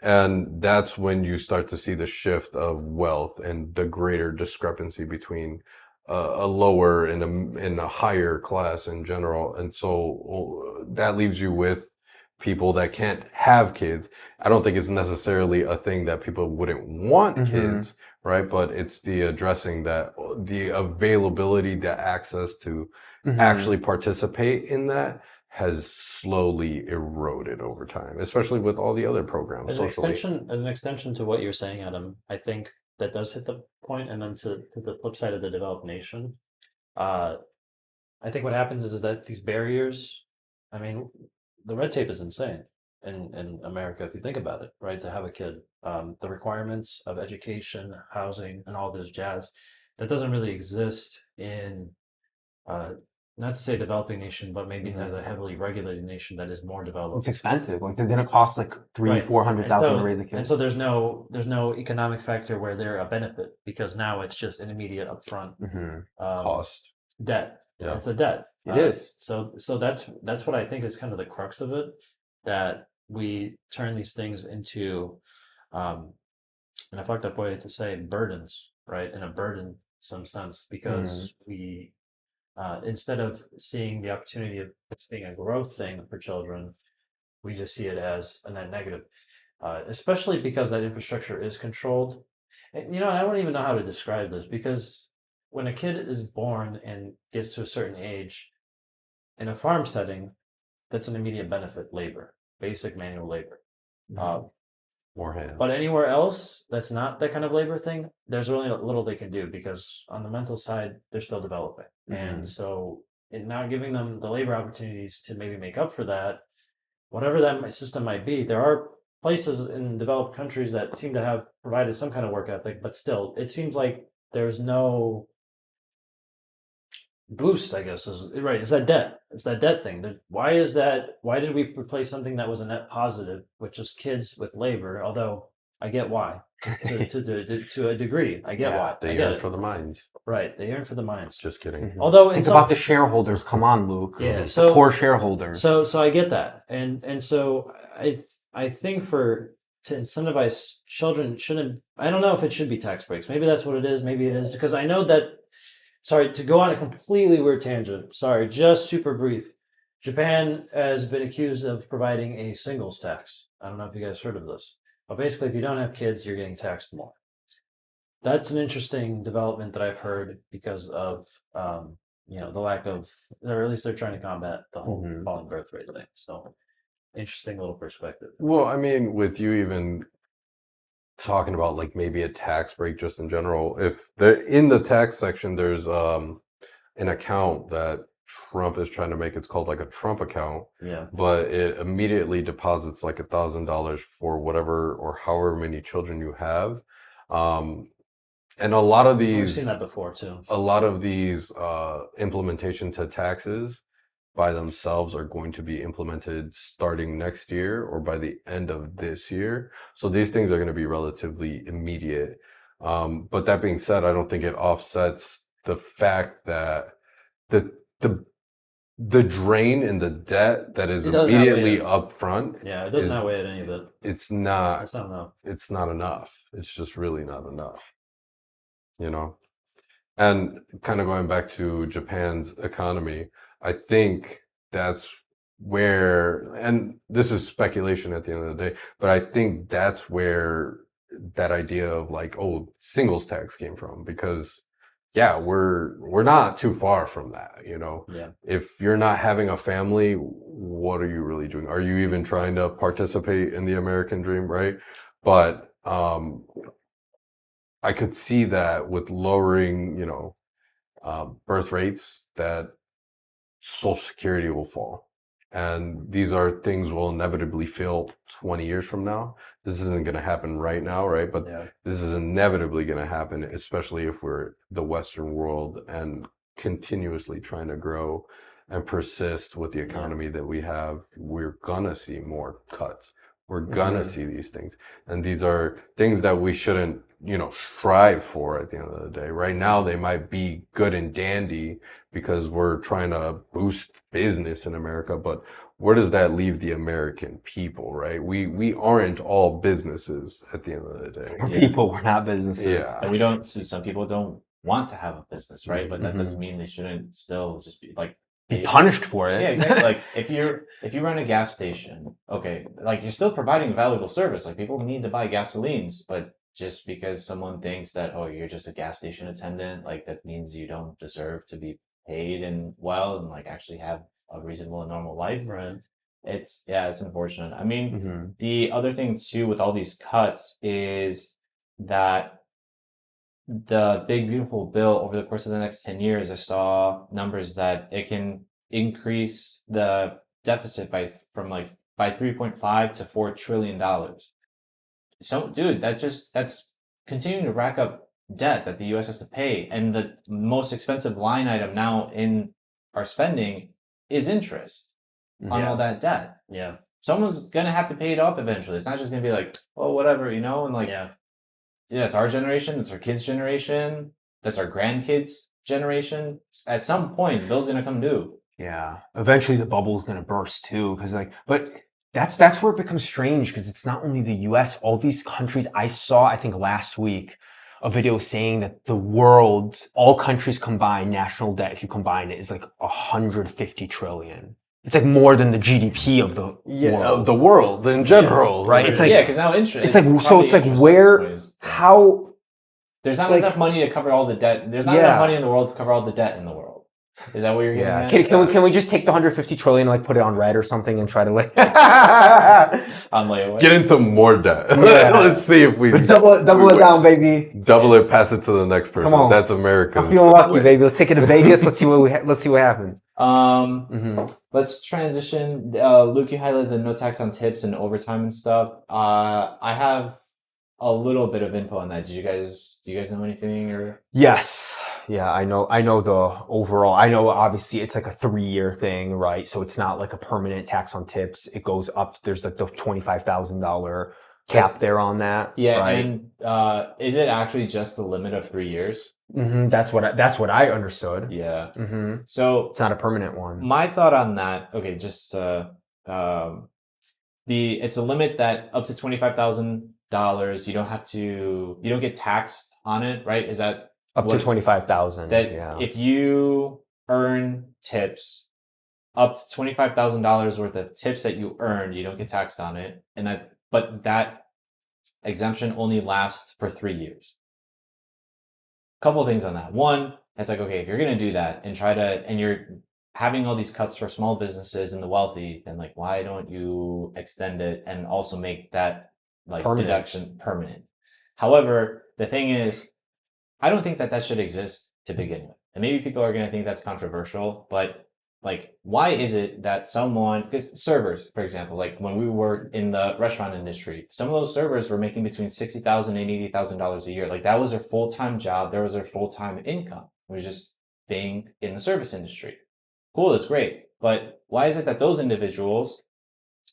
And that's when you start to see the shift of wealth and the greater discrepancy between a lower and a higher class in general. And so that leaves you with people that can't have kids. I don't think it's necessarily a thing that people wouldn't want Mhm. kids, right? But it's the addressing that the availability, the access to Mhm. actually participate in that has slowly eroded over time, especially with all the other programs as an socially. extension to what you're saying, Adam. I think that does hit the point, and then to the flip side of the developed nation, I think what happens is that these barriers. I mean, the red tape is insane in America if you think about it, right? To have a kid, the requirements of education, housing, and all this jazz that doesn't really exist in. Not to say developing nation, but maybe as a heavily regulated nation that is more developed. It's expensive. Like, it's gonna cost like Right. $300,000-400,000 to raise a And kid. so there's no economic factor where they're a benefit because now it's just an immediate upfront Mhm. Cost. debt. Yeah. It's a debt. It is. So that's what I think is kind of the crux of it, that we turn these things into, in a fucked up way to say, burdens, right? In a burdensome sense, because we instead of seeing the opportunity of this being a growth thing for children, we just see it as a net negative, especially because that infrastructure is controlled. And, I don't even know how to describe this because when a kid is born and gets to a certain age in a farm setting, that's an immediate benefit: labor, basic manual labor. More hands. But anywhere else that's not that kind of labor thing, there's really little they can do because on the mental side, they're still developing. And so in not giving them the labor opportunities to maybe make up for that, whatever that system might be, there are places in developed countries that seem to have provided some kind of work ethic, but still, it seems like there's no boost, I guess, is right. It's that debt. It's that debt thing. Why is that? Why did we replace something that was a net positive, which is kids with labor? Although I get why, to a degree, I get why. They I get yearn it. for the mines. Right, they yearn for the mines. Just kidding. Although Think about the shareholders. Come on, Luke. Yeah, The so- poor shareholders. So I get that, and so I think to incentivize children shouldn't. I don't know if it should be tax breaks. Maybe that's what it is. Maybe it is because I know that. Sorry to go on a completely weird tangent. Sorry, just super brief. Japan has been accused of providing a singles tax. I don't know if you guys heard of this, but basically, if you don't have kids, you're getting taxed more. That's an interesting development that I've heard because of the lack of, or at least they're trying to combat the whole falling birth rate thing. So, interesting little perspective. Well, I mean, with you even talking about like maybe a tax break just in general, if there in the tax section there's an account that Trump is trying to make, it's called like a Trump account, Yeah. but it immediately deposits like $1,000 for whatever or however many children you have. And a lot of We've these seen that before too. a lot of these implementation to taxes by themselves are going to be implemented starting next year or by the end of this year. So these things are going to be relatively immediate. But that being said, I don't think it offsets the fact that the drain in the debt that is It doesn't immediately outweigh up front, Yeah, it doesn't is- outweigh it any of it. it's not That's not enough. it's not enough. It's just really not enough, you know? And kind of going back to Japan's economy, I think that's where, and this is speculation at the end of the day, but I think that's where that idea of like, oh, singles tax came from, because yeah, we're not too far from that, you know? Yeah. If you're not having a family, what are you really doing? Are you even trying to participate in the American dream, right? But I could see that with lowering, birth rates, that Social Security will fall. And these are things we'll inevitably feel 20 years from now. This isn't going to happen right now, right? But Yeah. this is inevitably going to happen, especially if we're the Western world and continuously trying to grow and persist with the economy that we have. We're going to see more cuts. We're going to see these things. And these are things that we shouldn't, strive for at the end of the day. Right now, they might be good and dandy because we're trying to boost business in America, but where does that leave the American people, right? We aren't all businesses at the end of the day. We're people, we're not businesses. Yeah. And we don't see, some people don't want to have a business, right? But that Mhm. doesn't mean they shouldn't still just be like Be punished for it. Yeah, exactly. Like if you run a gas station, okay, like you're still providing a valuable service. Like people need to buy gasolines, but just because someone thinks that, oh, you're just a gas station attendant, like that means you don't deserve to be paid and well and like actually have a reasonable and normal life. Right. It's unfortunate. I mean, Mhm. the other thing too with all these cuts is that the big beautiful bill over the course of the next 10 years, I saw numbers that it can increase the deficit by 3.5 to $4 trillion. So dude, that's continuing to rack up debt that the US has to pay. And the most expensive line item now in our spending is interest on all that debt. Yeah. Someone's gonna have to pay it off eventually. It's not just gonna be like, oh, whatever, and like, Yeah. it's our generation, it's our kids' generation, that's our grandkids' generation. At some point, the bill's gonna come due. Yeah. Eventually the bubble's gonna burst too. But that's where it becomes strange, because it's not only the US, all these countries. I saw, I think last week, a video saying that the world, all countries combined, national debt, if you combine it, is like 150 trillion. It's like more than the GDP of the world. The world in general, Right, it's like- yeah, because now interest. it's like- so probably it's like interest at where- this point is- How there's not like- enough money to cover all the debt. There's not Yeah. enough money in the world to cover all the debt in the world. Is that what you're Yeah. getting at? Can we just take the 150 trillion and like put it on red or something and try to like On layaway? Get into more debt. Yeah. Let's see if we double it down, baby. double it, pass it to the next person. on. That's I'm America's. feeling lucky, baby. Let's take it to Vegas. Let's see what happens. Let's transition. Luke, you highlighted the no tax on tips and overtime and stuff. I have a little bit of info on that. Do you guys know anything or? Yes. Yeah, I know the overall. I know obviously it's like a 3-year thing, right? So it's not like a permanent tax on tips. It goes up. There's like the $25,000 cap there on that. Yeah, right? and is it actually just the limit of 3 years? That's what I understood. Yeah. So So it's not a permanent one. my thought on that, okay, just it's a limit that up to $25,000, you don't get taxed on it, right? Is that Up to 25,000. that Yeah. if you earn tips up to $25,000 worth of tips that you earn, you don't get taxed on it, but that exemption only lasts for 3 years. Couple things on that. One, it's like, okay, if you're gonna do that and you're having all these cuts for small businesses and the wealthy, then like, why don't you extend it and also make that like Permanent. deduction permanent? However, the thing is, I don't think that should exist to begin with. And maybe people are gonna think that's controversial, but like, why is it that because servers, for example, like when we were in the restaurant industry, some of those servers were making between $60,000 and $80,000 a year. Like that was their full-time job. That was their full-time income. It was just being in the service industry. Cool, that's great. But why is it that those individuals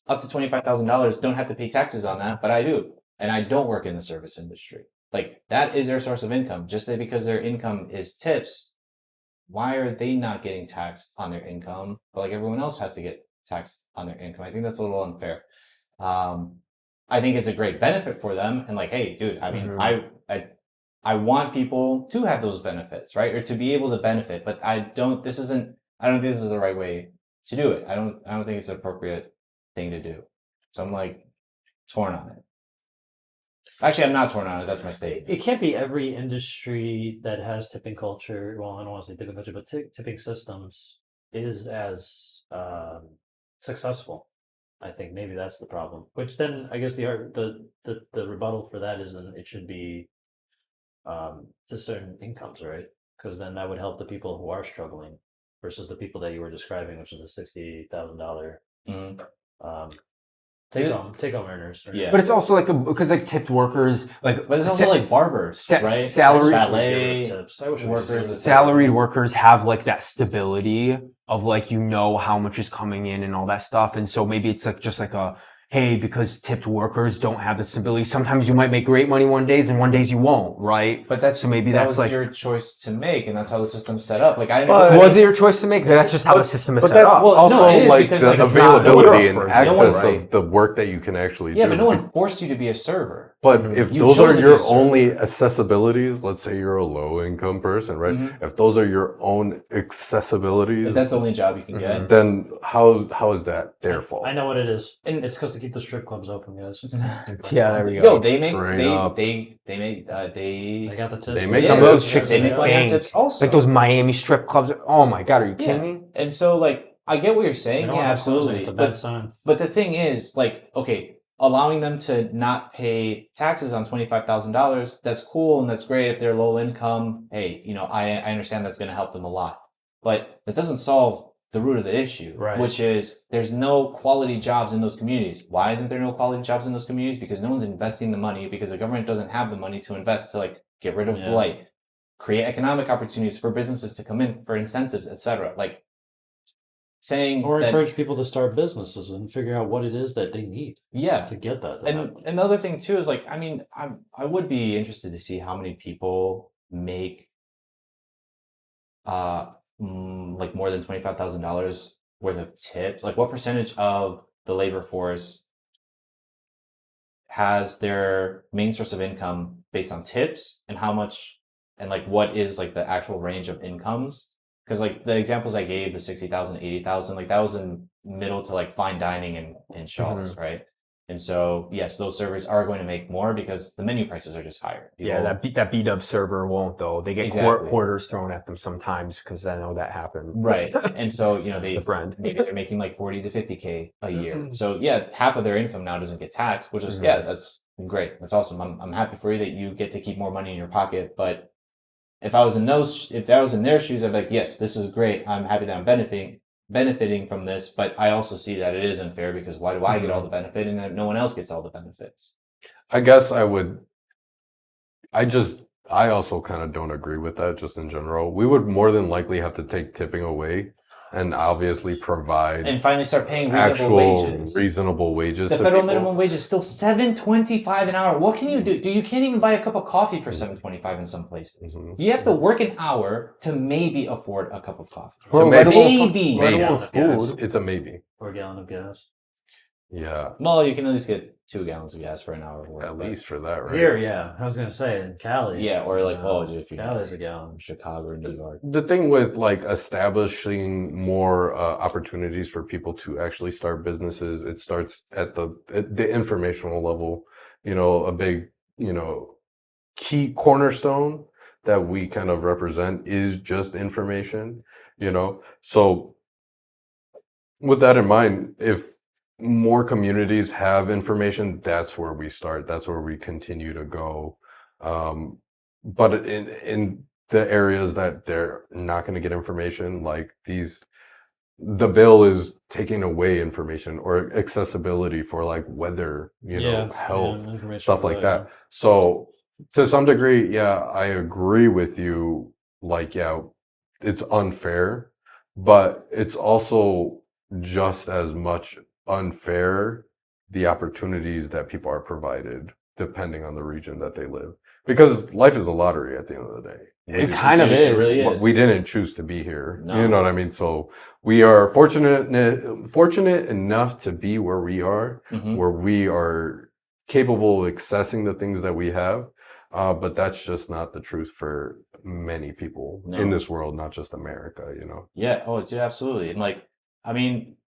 up to $25,000 don't have to pay taxes on that, but I do? And I don't work in the service industry. Like that is their source of income. Just because their income is tips, why are they not getting taxed on their income, but like everyone else has to get taxed on their income? I think that's a little unfair. I think it's a great benefit for them. And like, hey, dude, I mean, I want people to have those benefits, right? Or to be able to benefit, but I don't think this is the right way to do it. I don't think it's an appropriate thing to do. So I'm like torn on it. Actually, I'm not torn on it. That's my statement. It can't be every industry that has tipping culture. Well, I don't want to say tipping culture, but tipping systems is as successful. I think maybe that's the problem. Which then I guess the rebuttal for that is then it should be to certain incomes, right? Because then that would help the people who are struggling versus the people that you were describing, which is the $60,000 take home earners. Right? Yeah. But it's also like because like tipped workers, like But it's also like barbers, right? salary Valet tips. I wish it workers. was salaried workers have like that stability of like how much is coming in and all that stuff, and so maybe it's like just like a hey, because tipped workers don't have the stability. Sometimes you might make great money one days and one days you won't, right? But that that's was like your choice to make, and that's how the system's set up. Like was it your choice to make? That's just how the system is But set up. also no, it is like because, the like, it's not- availability and no one- access right? of the work that you can actually do. yeah, but no one forced you to be a server. But if You those chose are to be your a server. only accessibilities, let's say you're a low income person, right? If those are your own accessibilities, If that's the only job you can get. then how is that their fault? I know what it is. And- It's because to keep the strip clubs open, guys. Yeah, there we go. Yo, they make Straight they up. they make They got the tips. They make some of those chicks they make money on bank. tips also. Like those Miami strip clubs. Oh my god, are you kidding me? And so like I get what you're They saying. don't Yeah, want to close it. absolutely. It's a bad sign. But the thing is, like, okay, allowing them to not pay taxes on $25,000, that's cool and that's great if they're low income. Hey, I understand that's going to help them a lot. But that doesn't solve the root of the issue, Right. which is there's no quality jobs in those communities. Why isn't there no quality jobs in those communities? Because no one's investing the money, because the government doesn't have the money to invest to like get rid of Yeah. blight, create economic opportunities for businesses to come in, for incentives, etc. Like saying Or that, encourage people to start businesses and figure out what it is that they need yeah. to get that. To And happen. another thing too is like, I mean, I would be interested to see how many people make like more than $25,000 worth of tips. Like what percentage of the labor force has their main source of income based on tips, and how much, and like what is like the actual range of incomes? Because like the examples I gave, the 60,000, 80,000, like that was in middle to like fine dining and Shaw's, right? And so, yes, those servers are going to make more because the menu prices are just higher. Yeah, that B-Dub server won't though. They get Exactly. quarters thrown at them sometimes because I know that happened. Right. And so, you know, The friend. maybe they're making like 40 to 50K a year. Mhm. So yeah, half of their income now doesn't get taxed, which is, Mhm. yeah, that's great. That's awesome. I'm happy for you that you get to keep more money in your pocket. But if I was in their shoes, I'd be like, yes, this is great. I'm happy that I'm benefiting from this. But I also see that it is unfair because why do I get all the benefit and then no one else gets all the benefits? I guess I also kind of don't agree with that just in general. We would more than likely have to take tipping away and obviously provide And finally start paying reasonable wages. reasonable wages The to federal people. minimum wage is still $7.25 an hour. What can you do? You can't even buy a cup of coffee for $7.25 in some places. Mhm. You have to work an hour to maybe afford a cup of coffee. Well, let alone- maybe. let Maybe. alone It's, food. it's a maybe. Or a gallon of gas. Yeah, Well, you can at least get 2 gallons of gas for an hour of work. at but- least for that, right? Here, yeah. I was gonna say in Cali. Yeah, or like, oh, dude, if you're Cali's a gallon. in Chicago or New York. The thing with like establishing more opportunities for people to actually start businesses, it starts at the informational level. You know, a big, you know, key cornerstone that we kind of represent is just information, you know. So with that in mind, if more communities have information, that's where we start. That's where we continue to go. But in the areas that they're not going to get information, like the bill is taking away information or accessibility for like weather, you know, health, information stuff like that. So to some degree, yeah, I agree with you. Like, yeah, it's unfair, but it's also just as much unfair the opportunities that people are provided depending on the region that they live. Because life is a lottery at the end of the day. It kind of It is. really is. We didn't choose to be here. No. You know what I mean? So we are fortunate enough to be where we are, Mhm. where we are capable of accessing the things that we have. But that's just not the truth for many people No. in this world, not just America, you know? Yeah. Oh, it's absolutely. And like, I mean,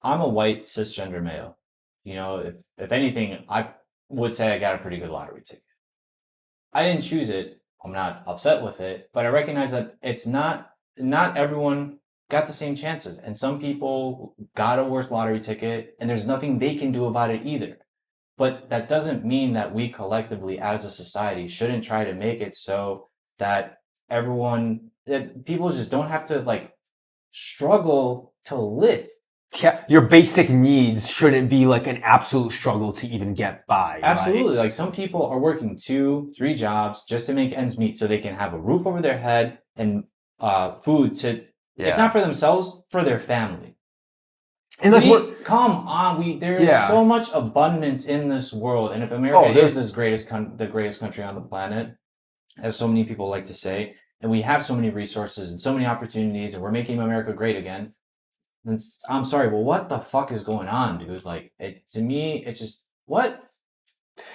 I'm a white cisgender male. You know, if anything, I would say I got a pretty good lottery ticket. I didn't choose it. I'm not upset with it, but I recognize that it's not everyone got the same chances. And some people got a worse lottery ticket and there's nothing they can do about it either. But that doesn't mean that we collectively as a society shouldn't try to make it so that that people just don't have to like struggle to live. Yeah, your basic needs shouldn't be like an absolute struggle to even get by. right? Absolutely. Like some people are working 2-3 jobs just to make ends meet so they can have a roof over their head and food to, if not for themselves, for their family. And like, Come on, there is Yeah. so much abundance in this world. And if America there's- is the greatest country on the planet, as so many people like to say, and we have so many resources and so many opportunities and we're making America great again, then I'm sorry, well, what the fuck is going on, dude? Like, to me, it's just, what?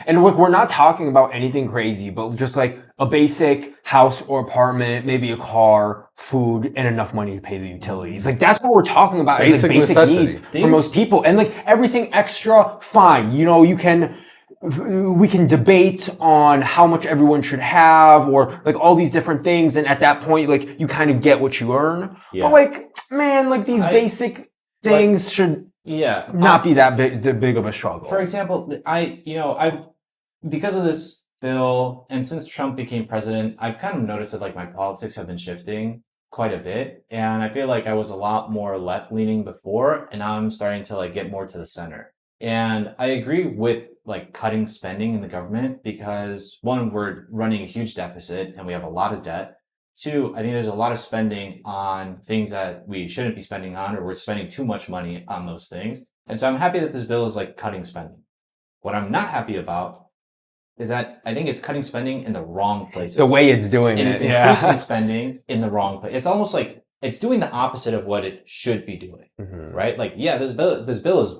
And look, we're not talking about anything crazy, but just like a basic house or apartment, maybe a car, food, and enough money to pay the utilities. Like that's what we're talking about. Is like Basic basic necessity. needs for most people. And like everything extra, fine. You know, we can debate on how much everyone should have or like all these different things. And at that point, like you kind of get what you earn. Yeah. But like, man, like these basic things should Yeah. not be that big of a struggle. For example, because of this bill, and since Trump became president, I've kind of noticed that like my politics have been shifting quite a bit, and I feel like I was a lot more left leaning before, and now I'm starting to like get more to the center. And I agree with like cutting spending in the government because one, we're running a huge deficit and we have a lot of debt. Two, I think there's a lot of spending on things that we shouldn't be spending on, or we're spending too much money on those things. And so I'm happy that this bill is like cutting spending. What I'm not happy about is that I think it's cutting spending in the wrong places. the way it's doing and it. it's Yeah. increasing spending in the wrong place. It's almost like it's doing the opposite of what it should be doing, Mhm. right? Like, yeah, this bill is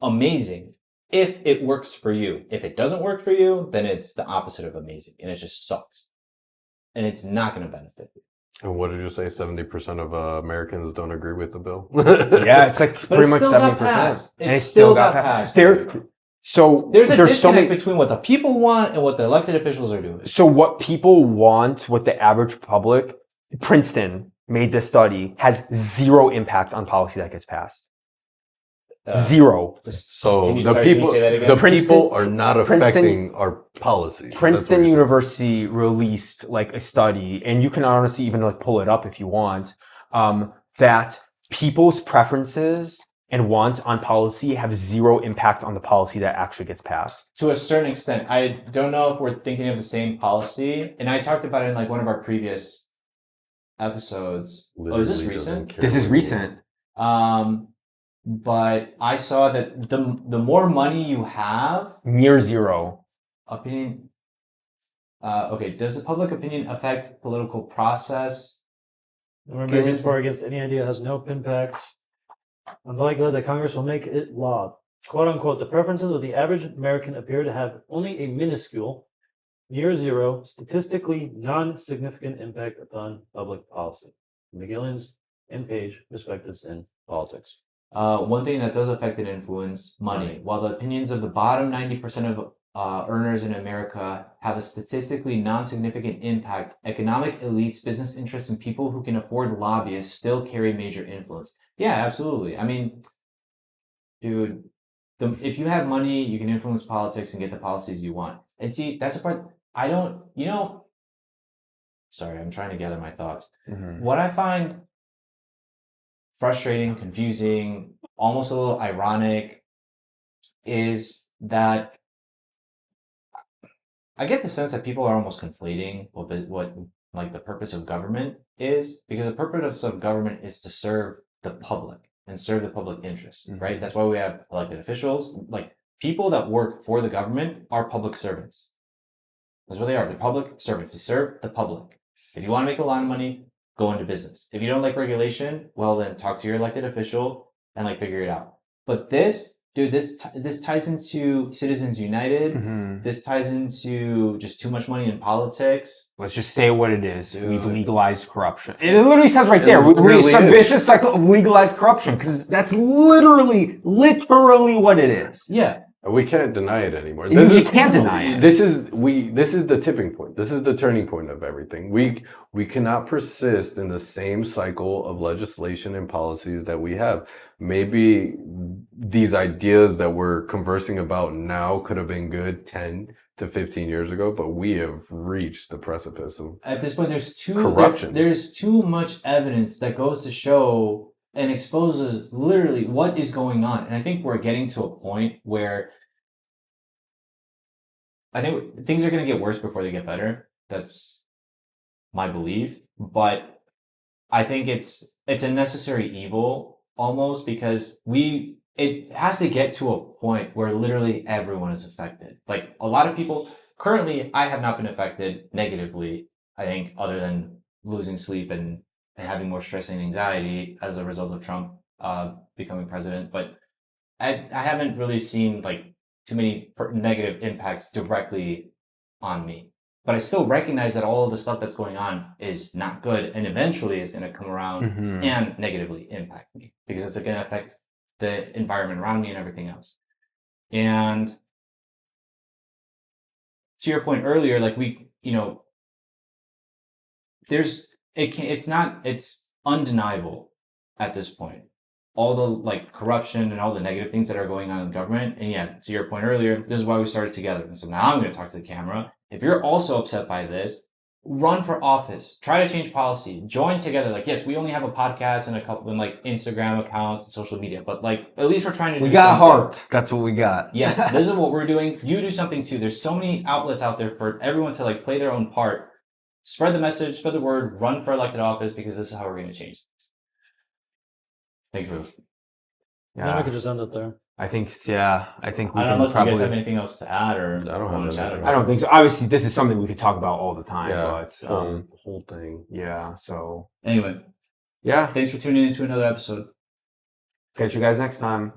amazing if it works for you. If it doesn't work for you, then it's the opposite of amazing, and it just sucks. And it's not going to benefit you. And what did you say? 70% of Americans don't agree with the bill? Yeah, it's like But pretty it much still got 70%. passed. And It it still got passed. There, So There's a so disconnect many. between what the people want and what the elected officials are doing. So what people want, what the average public, Princeton made this study, has zero impact on policy that gets passed. Zero. So Can you the people, say that again? the Princeton- people are not affecting our policies. That's what Princeton you're saying. University released like a study, and you can honestly even like pull it up if you want, that people's preferences and wants on policy have zero impact on the policy that actually gets passed. To a certain extent, I don't know if we're thinking of the same policy, and I talked about it in like one of our previous episodes. Oh, is this Literally doesn't recent? care This is what you recent. But I saw that the more money you have, Near zero. opinion. Okay, does the public opinion affect political process? Remains for or against any idea has no impact on the likelihood that Congress will make it law. Quote unquote, the preferences of the average American appear to have only a minuscule, near zero, statistically non-significant impact upon public policy. McGillian's and Page perspectives in politics. One thing that does affect and influence money. While the opinions of the bottom 90% of earners in America have a statistically non-significant impact, economic elites, business interests, and people who can afford lobbyists still carry major influence. Yeah, absolutely. I mean, dude, if you have money, you can influence politics and get the policies you want. And see, that's the part I don't, sorry, I'm trying to gather my thoughts. Mm-hmm. What I find frustrating, confusing, almost a little ironic is that I get the sense that people are almost conflating what like the purpose of government is, because the purpose of government is to serve the public and serve the public interest, Mhm. right? That's why we have elected officials. Like, people that work for the government are public servants. That's what they are. They're public servants. They serve the public. If you want to make a lot of money, go into business. If you don't like regulation, well, then talk to your elected official and like figure it out. But this, dude, this ties into Citizens United. Mm-hmm. This ties into just too much money in politics. Let's just say what it is. Dude. We've legalized corruption. It literally says right It there. really It's a is. vicious cycle of legalized corruption, because that's literally what it is. Yeah. We can't deny it anymore. You can't deny it. This is the tipping point. This is the turning point of everything. We cannot persist in the same cycle of legislation and policies that we have. Maybe these ideas that we're conversing about now could have been good 10 to 15 years ago, but we have reached the precipice of At this point, there's Corruption. There's too much evidence that goes to show and exposes literally what is going on. And I think we're getting to a point where I think things are going to get worse before they get better. That's my belief. But I think it's a necessary evil almost, because it has to get to a point where literally everyone is affected. Like, a lot of people currently, I have not been affected negatively, I think, other than losing sleep and having more stress and anxiety as a result of Trump becoming president. But I haven't really seen like too many negative impacts directly on me. But I still recognize that all of the stuff that's going on is not good, and eventually it's going to come around Mhm. and negatively impact me, because it's going to affect the environment around me and everything else. And to your point earlier, like it's undeniable at this point, all the like corruption and all the negative things that are going on in the government. And yeah, to your point earlier, this is why we started together. And so now I'm going to talk to the camera. If you're also upset by this, run for office, try to change policy, join together. Like, yes, we only have a podcast and a couple and like Instagram accounts and social media, but like at least we're trying to We do got something. heart. That's what we got. Yes, this is what we're doing. You do something too. There's so many outlets out there for everyone to like play their own part. Spread the message, spread the word, run for elected office, because this is how we're going to change things. Thank you for listening. I think we could just end it there. I think we can Unless you probably. guys have anything else to add, or I don't wanna have chat anything. about I don't think so. Obviously, this is something we could talk about all the time. yeah, But whole thing. yeah. So Anyway, yeah. thanks for tuning in to another episode. Catch you guys next time.